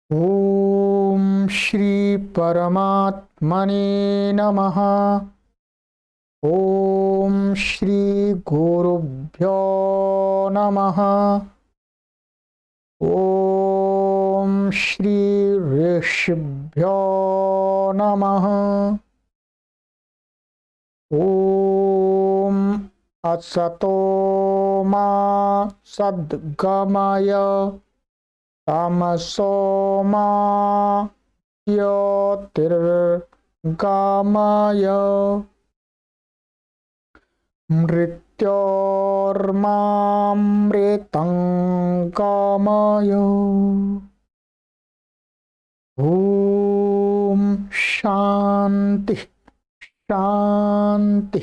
ओम श्री परमात्मने नमः। ओम श्री गुरुभ्यो नमः। ओम श्री ऋषिभ्यो नमः। ओम असतो मा सद्गमय तमसो मा ज्योतिर्गमय मृत्योर्मामृतं गमय। ओम शांति शांति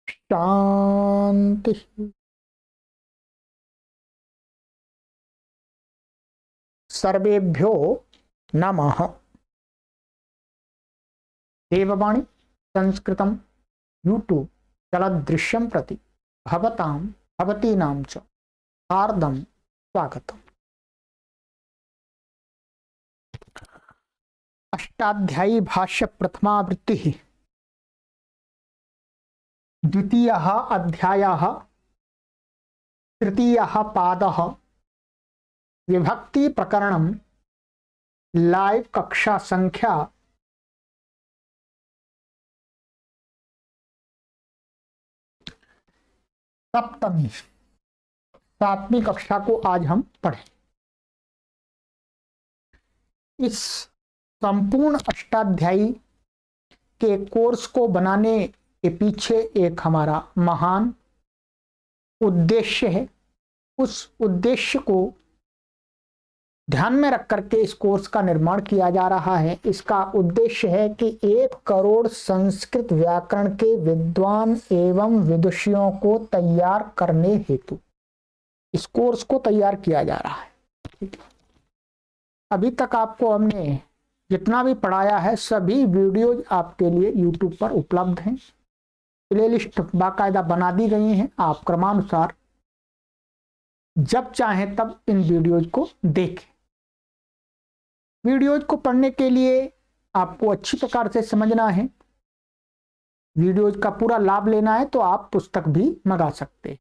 शांति। सर्वेभ्यो नमः। देववाणी संस्कृतं यूट्यूब चलदृश्यं प्रति भवतां भवतीनां च हार्दं स्वागतम्। अष्टाध्यायी भाष्य प्रथमावृत्तिः द्वितीयः अध्यायः तृतीयः पादः विभक्ति प्रकरणम लाइव कक्षा संख्या 7वीं कक्षा को आज हम पढ़ें। इस संपूर्ण अष्टाध्यायी के कोर्स को बनाने के पीछे एक हमारा महान उद्देश्य है। उस उद्देश्य को ध्यान में रख करके इस कोर्स का निर्माण किया जा रहा है। इसका उद्देश्य है कि 1 करोड़ संस्कृत व्याकरण के विद्वान एवं विदुषियों को तैयार करने हेतु इस कोर्स को तैयार किया जा रहा है। अभी तक आपको हमने जितना भी पढ़ाया है सभी वीडियोज आपके लिए यूट्यूब पर उपलब्ध हैं। प्लेलिस्ट बाकायदा बना दी गई हैं। आप क्रमानुसार जब चाहें तब इन वीडियोज को देखें। वीडियोज को पढ़ने के लिए आपको अच्छी प्रकार से समझना है, वीडियोज का पूरा लाभ लेना है तो आप पुस्तक भी मंगा सकते हैं।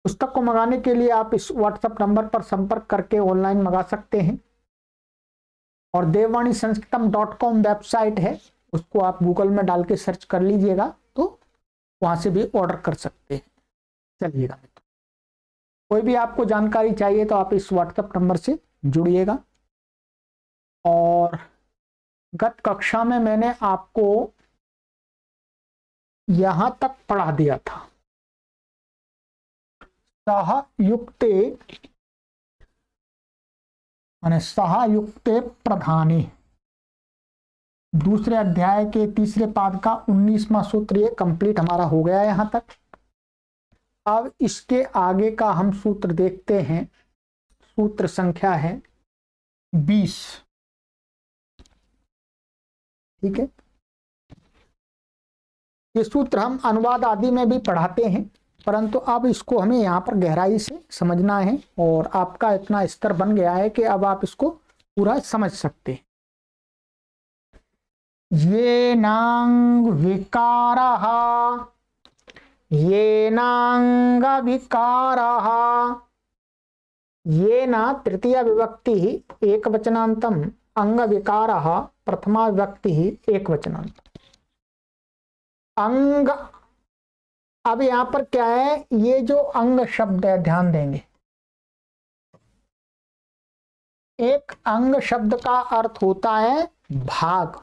पुस्तक को मंगाने के लिए आप इस व्हाट्सएप नंबर पर संपर्क करके ऑनलाइन मंगा सकते हैं। और देववाणी संस्कृतम.com वेबसाइट है, उसको आप गूगल में डाल के सर्च कर लीजिएगा तो वहां से भी ऑर्डर कर सकते हैं। चलिएगा मित्रों, कोई भी आपको जानकारी चाहिए तो आप इस व्हाट्सएप नंबर से जुड़िएगा। और गत कक्षा में मैंने आपको यहां तक पढ़ा दिया था। सहयुक्ते माने सहयुक्ते प्रधाने दूसरे अध्याय के तीसरे पाद का 19वां सूत्र ये कंप्लीट हमारा हो गया यहां तक। अब इसके आगे का हम सूत्र देखते हैं। सूत्र संख्या है 20। ठीक है, ये सूत्र हम अनुवाद आदि में भी पढ़ाते हैं, परंतु अब इसको हमें यहाँ पर गहराई से समझना है। और आपका इतना स्तर बन गया है कि अब आप इसको पूरा समझ सकते हैं। ये नांग विकारः ये नांग विकारः ये ना तृतीय विभक्ति एक वचनांतम अंग विकारः प्रथमा विभक्ति एक वचनांत अंग। अब यहां पर क्या है, ये जो अंग शब्द है ध्यान देंगे। एक अंग शब्द का अर्थ होता है भाग,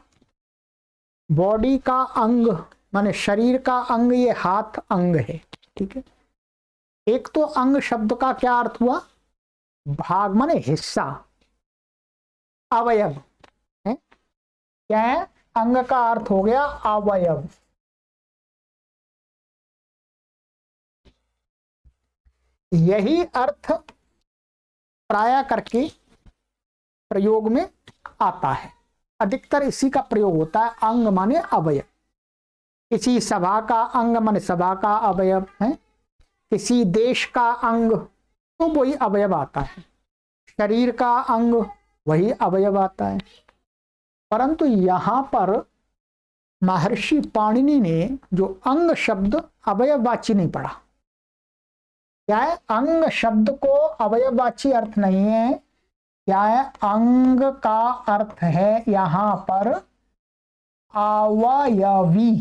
बॉडी का अंग माने शरीर का अंग, ये हाथ अंग है। ठीक है, एक तो अंग शब्द का क्या अर्थ हुआ, भाग माने हिस्सा, अवयव है। क्या है, अंग का अर्थ हो गया अवयव। यही अर्थ प्राय करके प्रयोग में आता है। अधिकतर इसी का प्रयोग होता है, अंग माने अवयव। किसी सभा का अंग माने सभा का अवयव है, किसी देश का अंग तो वही अवयव आता है। शरीर का अंग वही अवयव आता है। परंतु यहां पर महर्षि पाणिनि ने जो अंग शब्द अवयववाची नहीं पढ़ा। क्या है? अंग शब्द को अवयववाची अर्थ नहीं है। क्या है? अंग का अर्थ है यहां पर अवयवी।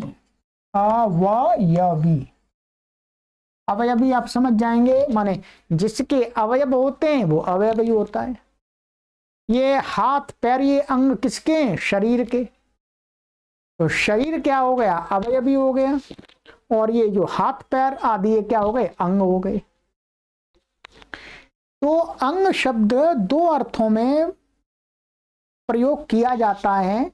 अवयवी, अवयवी आप समझ जाएंगे, माने जिसके अवयव होते हैं वो अवयवी होता है। ये हाथ पैर ये अंग किसके हैं? शरीर के। तो शरीर क्या हो गया? अवयवी हो गया। और ये जो हाथ पैर आदि ये क्या हो गए? अंग हो गए। तो अंग शब्द दो अर्थों में प्रयोग किया जाता है।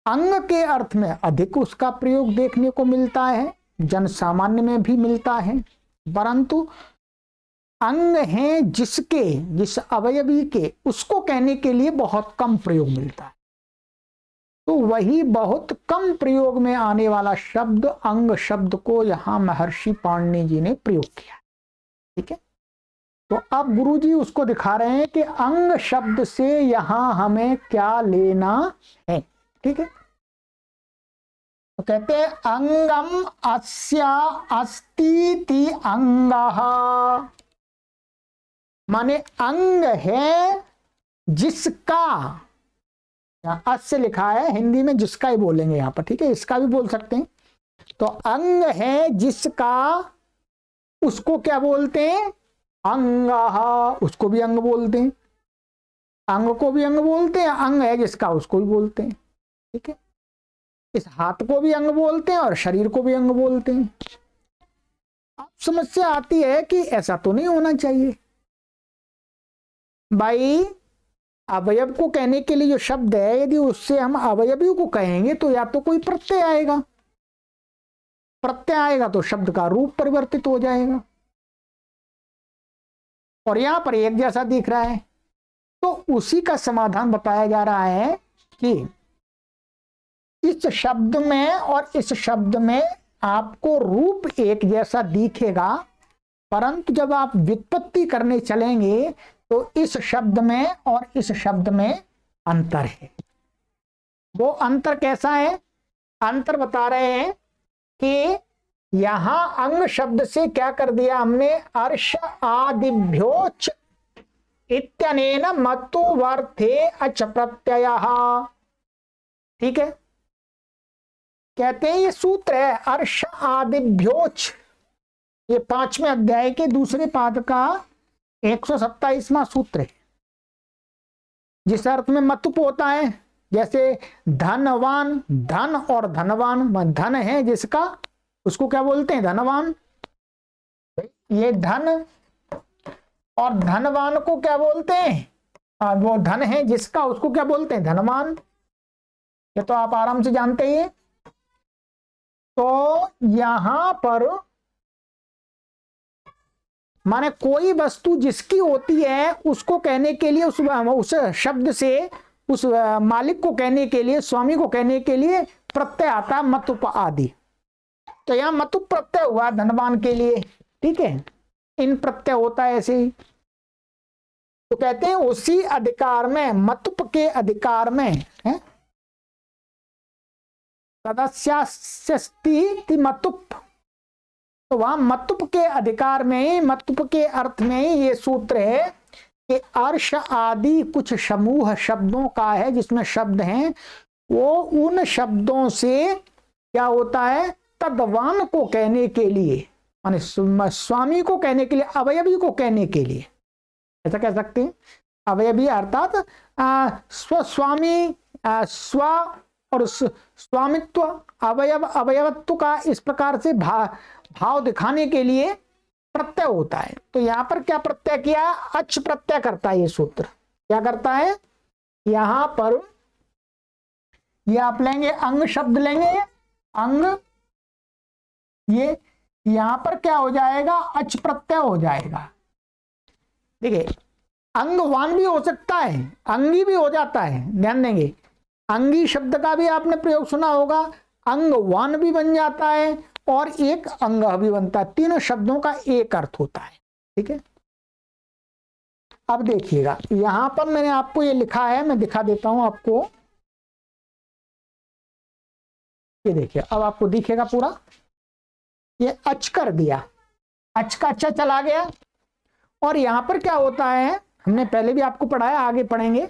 अंग के अर्थ में अधिक उसका प्रयोग देखने को मिलता है, जन सामान्य में भी मिलता है। परंतु अंग है जिसके, जिस अवयवी के, उसको कहने के लिए बहुत कम प्रयोग मिलता है। तो वही बहुत कम प्रयोग में आने वाला शब्द अंग शब्द को यहां महर्षि पाणिनि जी ने प्रयोग किया। ठीक है, तो अब गुरुजी उसको दिखा रहे हैं कि अंग शब्द से यहां हमें क्या लेना है। ठीक है, तो कहते हैं अंगम अस्या अस्तीति अंगः, माने अंग है जिसका, अस्य लिखा है, हिंदी में जिसका ही बोलेंगे यहां पर। ठीक है, इसका भी बोल सकते हैं। तो अंग है जिसका, उसको क्या बोलते हैं? अंगः, उसको भी अंग बोलते हैं। अंग को भी अंग बोलते हैं, अंग है जिसका उसको भी बोलते हैं। ठीक है, इस हाथ को भी अंग बोलते हैं और शरीर को भी अंग बोलते हैं। अब समस्या आती है कि ऐसा तो नहीं होना चाहिए भाई। अवयव को कहने के लिए जो शब्द है, यदि उससे हम अवयवी को कहेंगे तो या तो कोई प्रत्यय आएगा, प्रत्यय आएगा तो शब्द का रूप परिवर्तित हो जाएगा, और यहां पर एक जैसा दिख रहा है। तो उसी का समाधान बताया जा रहा है कि इस शब्द में और इस शब्द में आपको रूप एक जैसा दिखेगा, परंतु जब आप व्युत्पत्ति करने चलेंगे तो इस शब्द में और इस शब्द में अंतर है। वो अंतर कैसा है? अंतर बता रहे हैं कि यहां अंग शब्द से क्या कर दिया हमने? अर्श आदिभ्योच इत्यनेन मतुवर्थे अच प्रत्ययः। ठीक है, कहते हैं ये सूत्र है अर्श आदिभ्योच, ये 5वें अध्याय के दूसरे पाद का 127वां सूत्र है। जिस अर्थ में मतुप होता है, जैसे धनवान, धन और धनवान, धन है जिसका उसको क्या बोलते हैं? धनवान। ये धन और धनवान को क्या बोलते हैं? वो धन है जिसका उसको क्या बोलते हैं? धनवान। ये तो आप आराम से जानते ही हैं। तो यहां पर माने कोई वस्तु जिसकी होती है उसको कहने के लिए, उस शब्द से उस मालिक को कहने के लिए, स्वामी को कहने के लिए प्रत्यय आता है, मतुप आदि। तो यहां मतुप प्रत्यय हुआ धनवान के लिए। ठीक है, इन प्रत्यय होता है ऐसे ही। तो कहते हैं उसी अधिकार में, मतुप के अधिकार में है, तदस्यास्ति मतुप। तो वहां मतुप के अधिकार में, मतुप के अर्थ में ये सूत्र है कि अर्श आदि कुछ समूह शब्दों का है, जिसमें शब्द हैं, वो उन शब्दों से क्या होता है? तद्वान को कहने के लिए, माने स्वामी को कहने के लिए, अवयवी को कहने के लिए, ऐसा कह सकते हैं। अवयवी अर्थात स्वस्वामी, स्व और स्वामित्व, अवयव अवयवत्व का इस प्रकार से भाव दिखाने के लिए प्रत्यय होता है। तो यहां पर क्या प्रत्यय किया? अच प्रत्यय करता है ये सूत्र। क्या करता है? यहां पर ये आप लेंगे, अंग शब्द लेंगे, अंग, ये यहां पर क्या हो जाएगा? अच प्रत्यय हो जाएगा। देखिए, अंगवान भी हो सकता है, अंगी भी हो जाता है, ध्यान देंगे। अंगी शब्द का भी आपने प्रयोग सुना होगा, अंगवान भी बन जाता है और एक अंग भी बनता है। तीनों शब्दों का एक अर्थ होता है। ठीक है, अब देखिएगा यहां पर मैंने आपको ये लिखा है, मैं दिखा देता हूं आपको। ये देखिए अब आपको दिखेगा पूरा, ये अच कर दिया, अच का अच्छा चला गया। और यहां पर क्या होता है, हमने पहले भी आपको पढ़ाया, आगे पढ़ेंगे।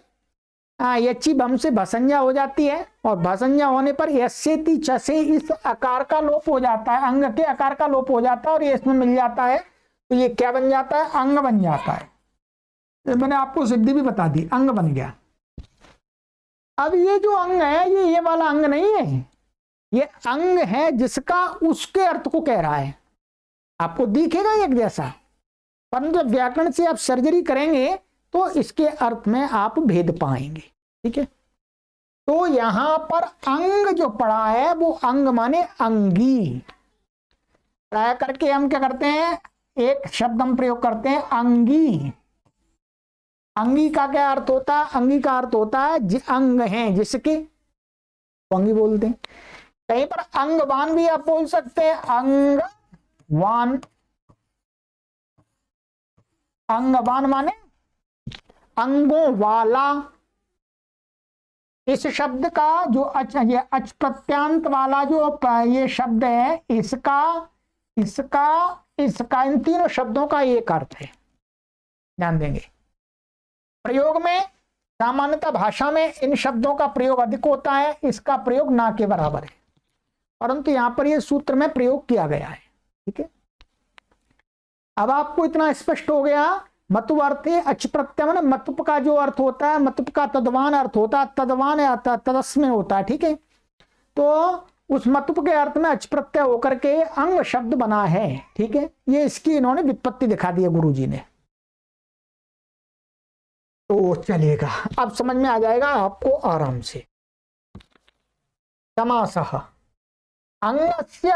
यच्ची बम से भसंजा हो जाती है, और भसंजा होने पर यस्येति च से इस आकार का लोप हो जाता है, अंग के आकार का लोप हो जाता है, और ये इसमें मिल जाता है, तो ये क्या बन जाता है, अंग बन जाता है। तो मैंने आपको सिद्धि भी बता दी, अंग बन गया। अब ये जो अंग है ये वाला अंग नहीं है, ये अंग है जिसका उसके अर्थ को कह रहा है। आपको दिखेगा एक जैसा, परंतु जब व्याकरण से आप सर्जरी करेंगे तो इसके अर्थ में आप भेद पाएंगे। ठीक है, तो यहां पर अंग जो पड़ा है वो अंग माने अंगी। प्राय करके हम क्या करते हैं, एक शब्द हम प्रयोग करते हैं अंगी। अंगी का क्या अर्थ होता है, अंगी का अर्थ होता है अंग है जिसके, तो अंगी बोलते हैं। कहीं पर अंगवान भी आप बोल सकते हैं, अंगवान। अंगवान माने अंगों वाला। इस शब्द का जो ये अच प्रत्यांत वाला जो ये शब्द है, इसका इसका इसका इन तीनों शब्दों का एक अर्थ है, ध्यान देंगे। प्रयोग में सामान्यतः भाषा में इन शब्दों का प्रयोग अधिक होता है, इसका प्रयोग ना के बराबर है, परंतु यहां पर यह सूत्र में प्रयोग किया गया है। ठीक है, अब आपको इतना स्पष्ट हो गया। मतु अर्थ है अच प्रत्यय, मतुप का जो अर्थ होता है, मतुप का तद्वान अर्थ होता है, तद्वान तदस्मिन होता है। ठीक है, तो उस मतुप के अर्थ में अच प्रत्यय होकर के अंग शब्द बना है। ठीक है, ये इसकी इन्होंने व्युत्पत्ति दिखा दी है गुरुजी ने। तो चलिएगा, अब समझ में आ जाएगा आपको आराम से। समासः अंगस्य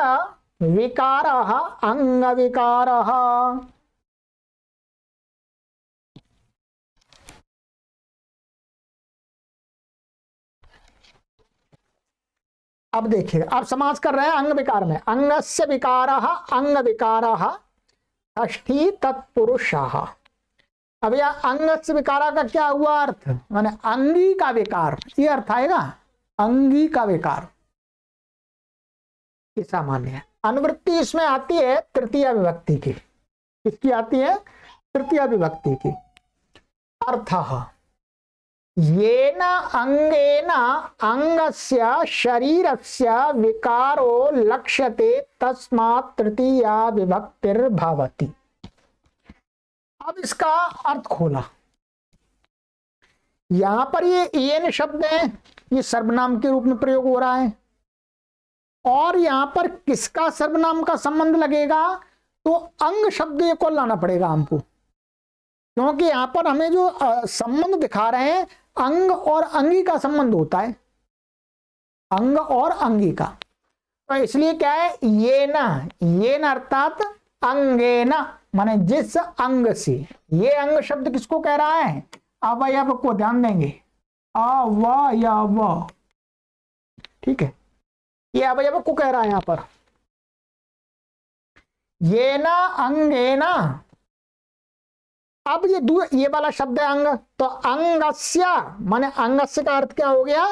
विकारः अंग विकारः। अब देखिए, आप समास कर रहे हैं अंग विकार में, अंगस्य विकारः अंग विकारः षष्ठी तत्पुरुषः। अब यह अंगस्य विकारा का क्या हुआ अर्थ, माने अंगी का विकार, ये अर्थ आएगा, अंगी का विकार। ये सामान्य है। अनुवृत्ति इसमें आती है तृतीय विभक्ति की। किसकी आती है, तृतीय विभक्ति की। अर्थः येन अंगेन अंगस्य शरीरस्य विकारो लक्ष्यते तस्मात् तृतीया विभक्तिर्भवति। अब इसका अर्थ खोला। यहां पर ये येन शब्द है, ये सर्वनाम के रूप में प्रयोग हो रहा है, और यहां पर किसका सर्वनाम का संबंध लगेगा, तो अंग शब्द को लाना पड़ेगा हमको, क्योंकि यहां पर हमें जो संबंध दिखा रहे हैं अंग और अंगी का संबंध होता है, अंग और अंगी का। तो इसलिए क्या है, ये न अर्थात अंगेना, माने जिस अंग से। ये अंग शब्द किसको कह रहा है, अवयव को, ध्यान देंगे, अवयव। ठीक है, ये अवयव को कह रहा है यहां पर। ये ना अंगेना, अब ये वाला शब्द है अंग, तो अंगस्य माने अंगस्य का अर्थ क्या हो गया,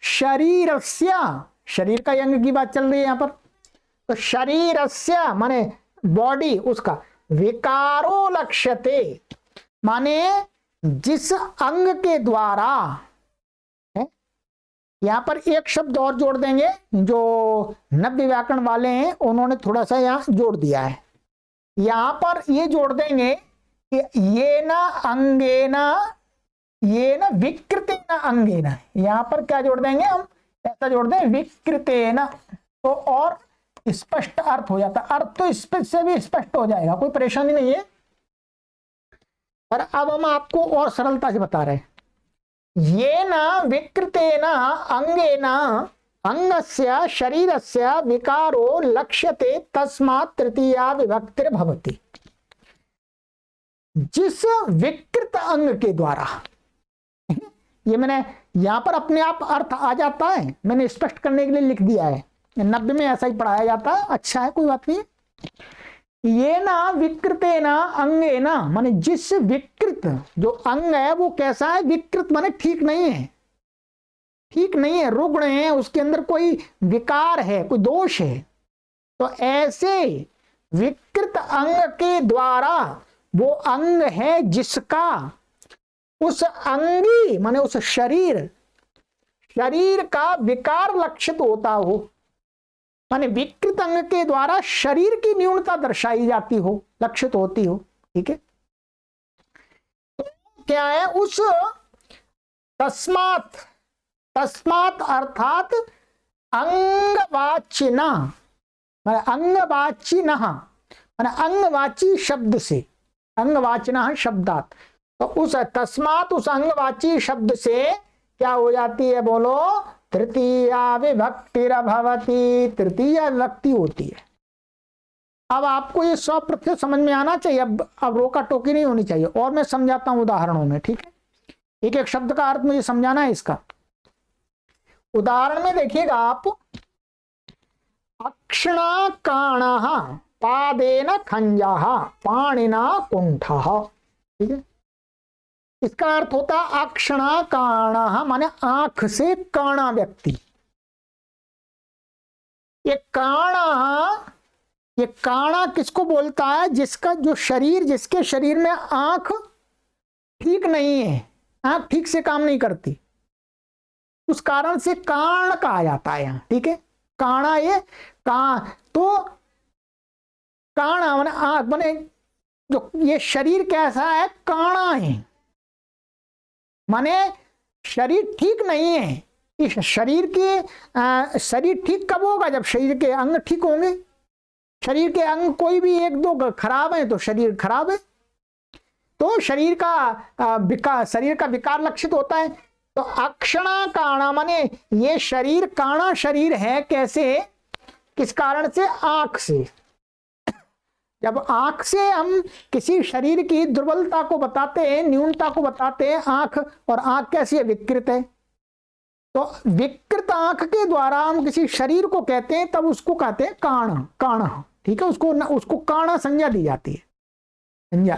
शरीरस्य। शरीर का अंग की बात चल रही है यहां पर, तो शरीरस्य माने बॉडी, उसका विकारो लक्ष्यते माने जिस अंग के द्वारा है। यहां पर एक शब्द और जोड़ देंगे, जो नव्य व्याकरण वाले हैं उन्होंने थोड़ा सा यहां जोड़ दिया है। यहां पर ये जोड़ देंगे कि ये न अंगेना, ये न विकृतेन अंगेना। यहां पर क्या जोड़ देंगे हम, ऐसा जोड़ दें विकृतेन, तो और स्पष्ट अर्थ हो जाता। अर्थ तो स्पष्ट से भी स्पष्ट हो जाएगा, कोई परेशानी नहीं है। पर अब हम आपको और सरलता से बता रहे हैं, ये न विकृतेन अंगेन अंगस्य शरीरस्य विकारो लक्ष्यते तस्मात् तृतीया विभक्तिर्भवति। जिस विकृत अंग के द्वारा, ये मैंने यहां पर अपने आप अर्थ आ जाता है, मैंने स्पष्ट करने के लिए लिख दिया है। 90 में ऐसा ही पढ़ाया जाता है, अच्छा है, कोई बात नहीं। ये ना विकृते ना अंगे ना, माने जिस विकृत विकृत जो अंग है वो कैसा है? विकृत माने ठीक नहीं है, ठीक नहीं है, रुग्ण है, उसके अंदर कोई विकार है, कोई दोष है। तो ऐसे विकृत अंग के द्वारा वो अंग है जिसका उस अंगी माने उस शरीर का विकार लक्षित होता हो, माने विकृत अंग के द्वारा शरीर की न्यूनता दर्शाई जाती हो, लक्षित होती हो। ठीक है, तो क्या है? उस तस्मात, तस्मात अर्थात अंगवाचिना, माने अंगवाचिना माने अंगवाची शब्द से, अंगवाचिना शब्दात, तो उस तस्मात उस अंगवाची शब्द से क्या हो जाती है? बोलो, तृतीया विभक्तिरभवति, तृतीया विभक्ति होती है। अब आपको ये 100% समझ में आना चाहिए, अब रोका टोकी नहीं होनी चाहिए। और मैं समझाता हूं उदाहरणों में। ठीक है, एक एक शब्द का अर्थ मुझे समझाना है इसका। उदाहरण में देखिएगा आप, अक्षणा काणः पादेन खंजः पाणिना कुंठः। ठीक है, इसका अर्थ होता है अक्षणा काणः माने आंख से काणा व्यक्ति। ये काणा किसको बोलता है? जिसका जो शरीर, जिसके शरीर में आंख ठीक नहीं है, आंख ठीक से काम नहीं करती, उस कारण से काण कहा जाता है यहां। ठीक है, काणा ये तो काणा माने आंख, माने जो ये शरीर कैसा है? काणा है, माने शरीर ठीक नहीं है। इस शरीर के शरीर ठीक कब होगा? जब शरीर के अंग ठीक होंगे। शरीर के अंग कोई भी एक दो खराब है तो शरीर खराब है, तो शरीर का विकार लक्षित होता है। तो अक्षणा काणा माने ये शरीर काणा शरीर है। कैसे? किस कारण से? आंख से। जब आंख से हम किसी शरीर की दुर्बलता को बताते हैं, न्यूनता को बताते हैं, आंख, और आंख कैसी है? विकृत है। तो विकृत आंख के द्वारा हम किसी शरीर को कहते हैं, तब उसको कहते हैं काणा, काणा। ठीक है, उसको काणा संज्ञा दी जाती है, संज्ञा,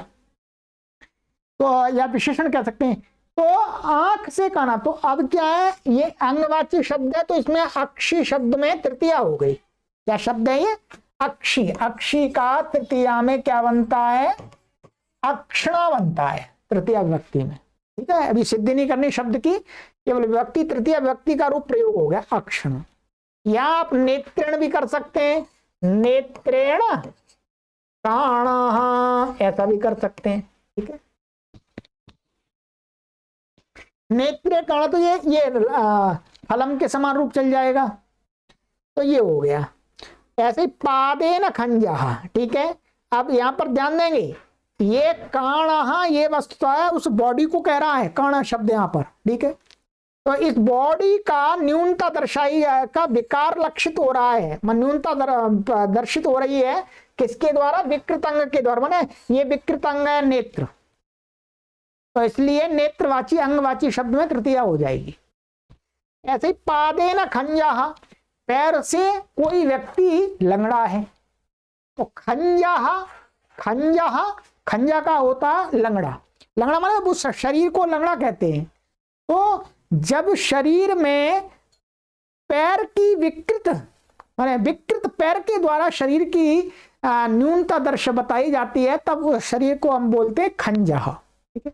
तो या विशेषण कह सकते हैं। तो आंख से काणा, तो अब क्या है? ये अंगवाची शब्द है, तो इसमें अक्षी शब्द में तृतीया हो गई। क्या शब्द है ये? अक्षी। अक्षी का तृतीया में क्या बनता है? अक्षणा बनता है तृतीया विभक्ति में। ठीक है, अभी सिद्धि नहीं करनी शब्द की, केवल विभक्ति, तृतीया विभक्ति का रूप प्रयोग हो गया अक्षण। या आप नेत्रेण भी कर सकते हैं, नेत्रेण काणः, ऐसा भी कर सकते हैं। ठीक है, नेत्रे काणः, तो ये फलम के समान रूप चल जाएगा। तो ये हो गया। ऐसे ही पादेन खंजः। ठीक है, अब यहां पर ध्यान देंगे, ये काणः ये वस्तुता है, उस बॉडी को कह रहा है काणः शब्द यहां पर। ठीक है, तो इस बॉडी का न्यूनता दर्शाई का विकार लक्षित हो रहा है, न्यूनता दर्शित हो रही है किसके द्वारा? विकृत अंग के द्वारा। माने ये विकृत अंग है नेत्र, तो इसलिए नेत्रवाची अंगवाची शब्द में तृतीया हो जाएगी। ऐसे ही पादेन खंजः, पैर से कोई व्यक्ति लंगड़ा है, तो खंजः, खंजः, खंजा का होता है लंगड़ा। लंगड़ा माने उस शरीर को लंगड़ा कहते हैं। तो जब शरीर में पैर की विकृत माने विकृत पैर के द्वारा शरीर की न्यूनता दर्श बताई जाती है, तब उस शरीर को हम बोलते हैं खंजः। ठीक है,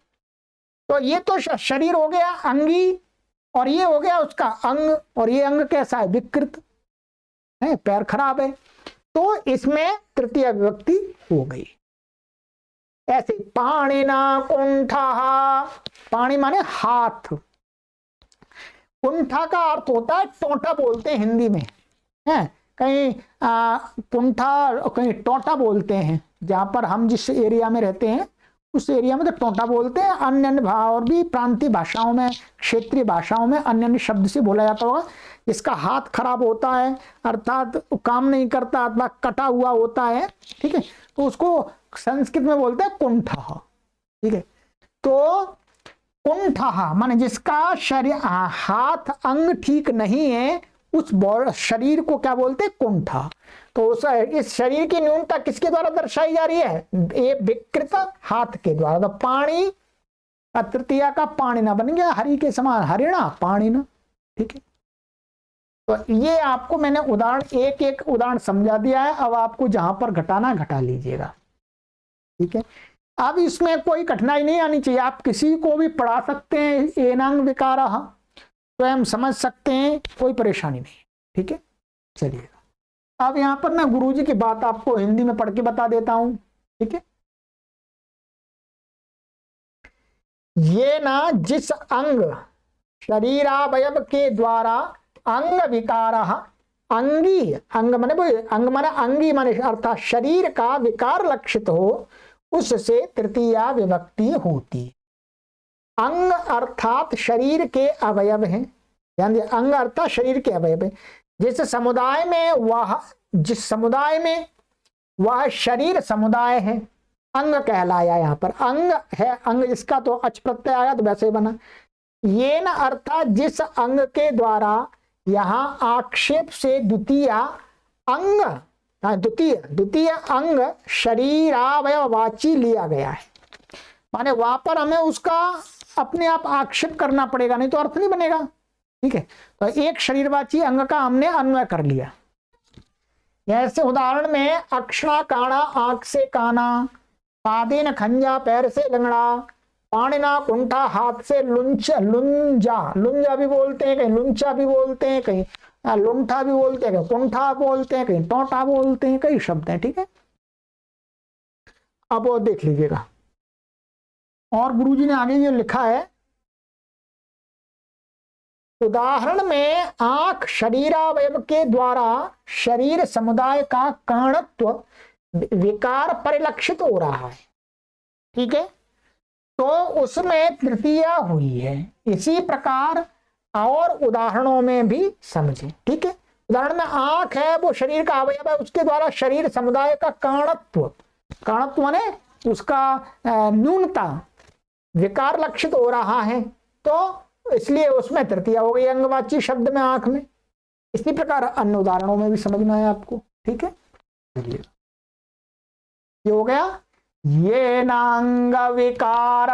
तो ये तो शरीर हो गया अंगी, और ये हो गया उसका अंग, और ये अंग कैसा है? विकृत है, पैर खराब है, तो इसमें तृतीय विभक्ति हो गई। ऐसे पाणिना कुंठः, पाणी माने हाथ, कुंठा का अर्थ होता है टोंटा, बोलते हैं हिंदी में, है कहीं कुंठा, कहीं टोंटा बोलते हैं। जहां पर हम जिस एरिया में रहते हैं उस एरिया में तो टोंटा बोलते हैं। अन्य अन्य और भी प्रांतीय भाषाओं में, क्षेत्रीय भाषाओं में अन्य अन्य शब्द से बोला जाता होगा। जिसका हाथ खराब होता है, अर्थात काम नहीं करता अथवा कटा हुआ होता है, ठीक है, तो उसको संस्कृत में बोलते हैं कुंठः। ठीक है, तो कुंठः माने जिसका शरीर हाथ अंग ठीक नहीं है, उस शरीर को क्या बोलते हैं? कुंठा। तो इस शरीर की न्यूनता किसके द्वारा दर्शाई जा रही है? ये विकृत हाथ के द्वारा। तो पाणी तृतीया का पाणिना बन गया हरि के समान, हरिणा पाणिना। ठीक है, तो ये आपको मैंने उदाहरण एक एक उदाहरण समझा दिया है। अब आपको जहां पर घटाना घटा लीजिएगा। ठीक है, अब इसमें कोई कठिनाई नहीं आनी चाहिए, आप किसी को भी पढ़ा सकते हैं, एनांग विकारः स्वयं समझ सकते हैं, कोई परेशानी नहीं। ठीक है, चलिएगा अब यहां पर मैं गुरुजी की बात आपको हिंदी में पढ़ के बता देता हूं। ठीक है, ये ना जिस अंग शरीरावयव के द्वारा अंग विकार, अंगी अंग माने अंग माने अंगी माने अर्थात शरीर का विकार लक्षित हो, उससे तृतीया विभक्ति होती। अंग अर्थात शरीर के अवयव हैं, ध्यान दिया, अंग अर्थात शरीर के अवयव हैं। जिस समुदाय में वह शरीर समुदाय है, अंग कहलाया। यहाँ पर अंग है, अंग जिसका तो अच प्रत्यय आया तो वैसे ही बना। ये न अर्थात जिस अंग के द्वारा, यहाँ आक्षेप से द्वितीय अंग, द्वितीय अंग शरीरावयवाची लिया गया है, माने वहां पर हमें उसका अपने आप आक्षेप करना पड़ेगा, नहीं तो अर्थ नहीं बनेगा। ठीक है, तो एक शरीरवाची अंग का हमने अन्वय कर लिया। जैसे उदाहरण में अक्षरा काणा आंख से काना, पादेन खंजा पैर से लंगड़ा, पाणिना कुंठा हाथ से लुंचा, लुंजा भी बोलते हैं, कहीं लुंचा भी बोलते हैं, कहीं लुंठा भी बोलते हैं, कहीं कुंठा बोलते हैं, कहीं टोटा बोलते हैं, कई शब्द हैं। ठीक है, अब वो देख लीजिएगा। और गुरुजी ने आगे ये लिखा है, उदाहरण में आंख शरीरावयव के द्वारा शरीर समुदाय का कारणत्व विकार परिलक्षित हो रहा है। ठीक है, तो उसमें तृतीया हुई है। इसी प्रकार और उदाहरणों में भी समझें। ठीक है, उदाहरण में आंख है, वो शरीर का अवयव है, उसके द्वारा शरीर समुदाय का कारणत्व माने उसका न्यूनता विकार लक्षित हो रहा है, तो इसलिए उसमें तृतीया हो गई अंगवाची शब्द में आंख में। इसी प्रकार अन्य उदाहरणों में भी समझना है आपको। ठीक है, चलिए ये हो गया ये नांग विकार।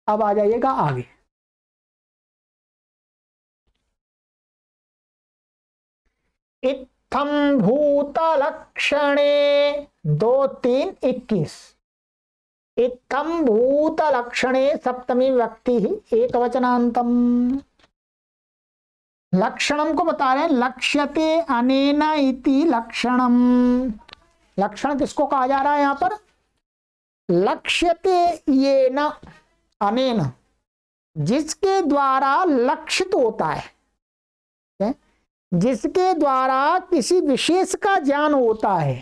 अब आ जाइएगा आगे। इत्थम भूत लक्षणे 2-3-21। इत्थम भूत लक्षणे सप्तमी व्यक्ति ही एक वचनांतम। लक्षणम को बता रहे हैं, लक्ष्यते अनेन इति लक्षणम। लक्षण किसको कहा जा रहा है यहां पर? लक्ष्यते ये न अनेन, जिसके द्वारा लक्षित होता है, जिसके द्वारा किसी विशेष का ज्ञान होता है।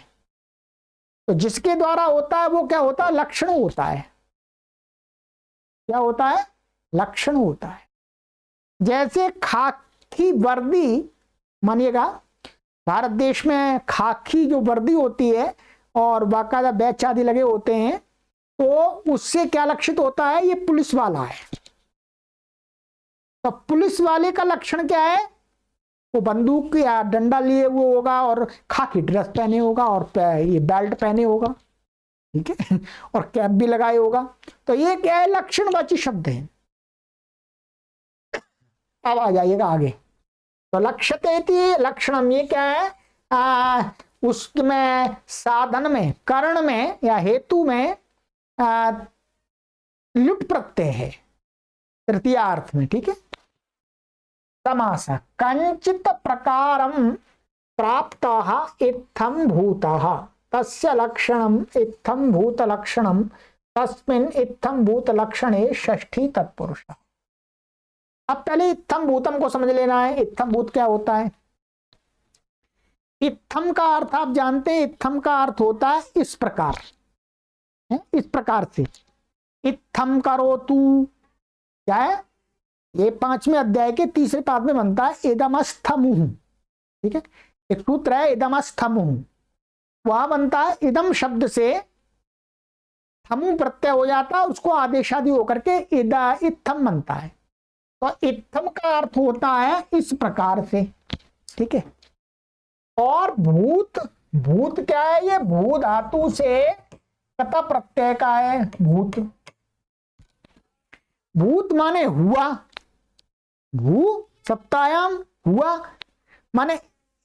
तो जिसके द्वारा होता है वो क्या होता है? लक्षण होता है। क्या होता है? लक्षण होता है। जैसे खाकी वर्दी, मानिएगा भारत देश में खाकी जो वर्दी होती है और बाकायदा बैच आदि लगे होते हैं, तो उससे क्या लक्षित होता है? ये पुलिस वाला है। तो पुलिस वाले का लक्षण क्या है? वो बंदूक या डंडा लिए हुए होगा और खाकी ड्रेस पहने होगा और ये बेल्ट पहने होगा, ठीक है, और कैप भी लगाए होगा। तो ये क्या है? लक्षणवाची शब्द है। अब आ जाइएगा आगे। तो लक्ष्यते लक्षणम, ये क्या है? उसमें साधन में, कर्ण में या हेतु में लुट प्रत्यय है तृतीय अर्थ में। ठीक है, समास कंचित प्रकारम प्राप्तः इत्थम भूतः तस्य लक्षणम इत्थम भूत लक्षणम तस्मिन् इत्थम भूत लक्षणे षष्ठी तत्पुरुष। अब पहले इत्थम भूतम को समझ लेना है। इत्थम भूत क्या होता है? इत्थम का अर्थ आप जानते हैं, इत्थम का अर्थ होता है इस प्रकार, है? इस प्रकार से इत्थम करोतु क्या है? ये 5वें अध्याय के 3रे पाद में बनता है इदमस्थमुः। ठीक है, एक सूत्र है इदमस्थमुः, वहां बनता है इदम शब्द से थमु प्रत्यय हो जाता है, उसको आदेशादि होकर के इत्थम बनता है। तो इत्थम का अर्थ होता है इस प्रकार से। ठीक है, और भूत, भूत क्या है? ये भू धातु से कता प्रत्यय का है भूत। भूत माने हुआ, भू सप्तायाम हुआ माने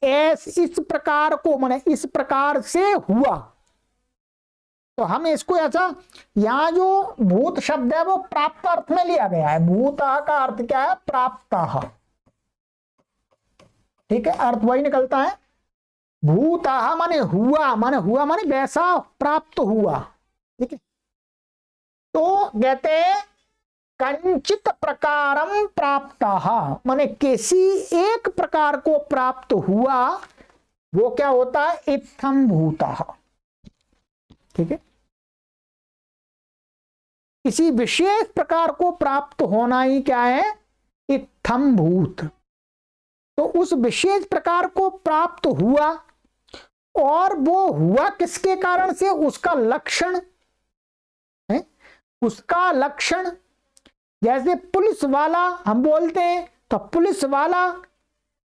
इस प्रकार को, माने इस प्रकार से हुआ। तो हम इसको ऐसा, यहां जो भूत शब्द है वो प्राप्त अर्थ में लिया गया है। भूता का अर्थ क्या है? प्राप्त। ठीक है, अर्थ वही निकलता है। भूता माने हुआ, माने वैसा प्राप्त हुआ। ठीक है, तो कहते हैं कंचित प्रकारम प्राप्त, माने किसी एक प्रकार को प्राप्त हुआ, वो क्या होता है? इत्थम भूता। ठीक है, किसी विशेष प्रकार को प्राप्त होना ही क्या है? इत्थम भूत। तो उस विशेष प्रकार को प्राप्त हुआ, और वो हुआ किसके कारण से? उसका लक्षण है, उसका लक्षण। जैसे पुलिस वाला हम बोलते हैं, तो पुलिस वाला,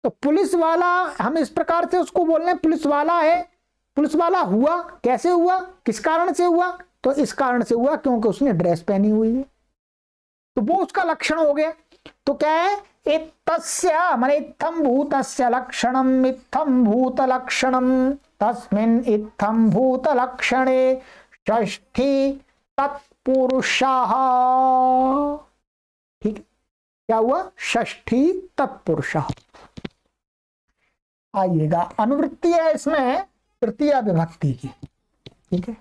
तो पुलिस वाला हम इस प्रकार से उसको बोल रहे हैं, पुलिस वाला है। पुलिस वाला हुआ, कैसे हुआ? किस कारण से हुआ? तो इस कारण से हुआ क्योंकि उसने ड्रेस पहनी हुई है, तो वो उसका लक्षण हो गया। तो क्या है? इत्तस्य माने इत्थम भूतस्य लक्षणम, इत्थम भूत लक्षणम, तस्मिन् इत्थम भूत लक्षणे षष्ठी तत्पुरुषः। ठीक है, क्या हुआ? षष्ठी तत्पुरुषः। आइएगा, अनुवृत्ति है इसमें तृतीया विभक्ति की। ठीक है,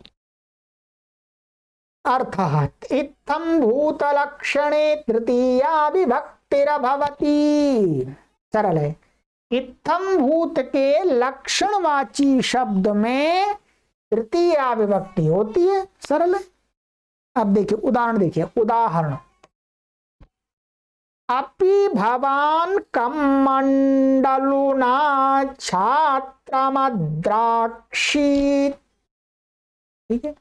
अर्थ इत्थम भूत लक्षणे तृतीया विभक्तिरभवति। सरल है, इत्थम भूत के लक्षणवाची शब्द में तृतीया विभक्ति होती है। सरल है। अब देखिए उदाहरण, देखिए उदाहरण, अपि भवान कमंडलुना छात्रमद्राक्षीत्। ठीक है,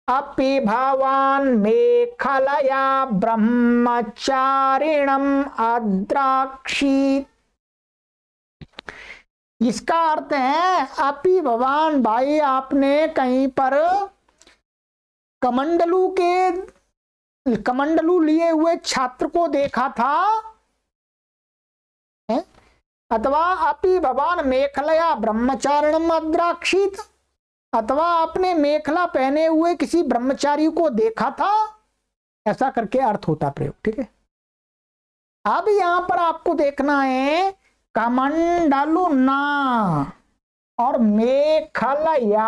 अपि भवान मेखलया ब्रह्मचारिणम अद्राक्षीत्। इसका अर्थ है अपि भवान, भाई आपने कहीं पर कमंडलू लिए हुए छात्र को देखा था, है? अथवा अपि भवान मेखलया ब्रह्मचारिणम अद्राक्षीत्, अथवा आपने मेखला पहने हुए किसी ब्रह्मचारी को देखा था, ऐसा करके अर्थ होता प्रयोग। ठीक है, अब यहां पर आपको देखना है कमंडलुना और मेखलया।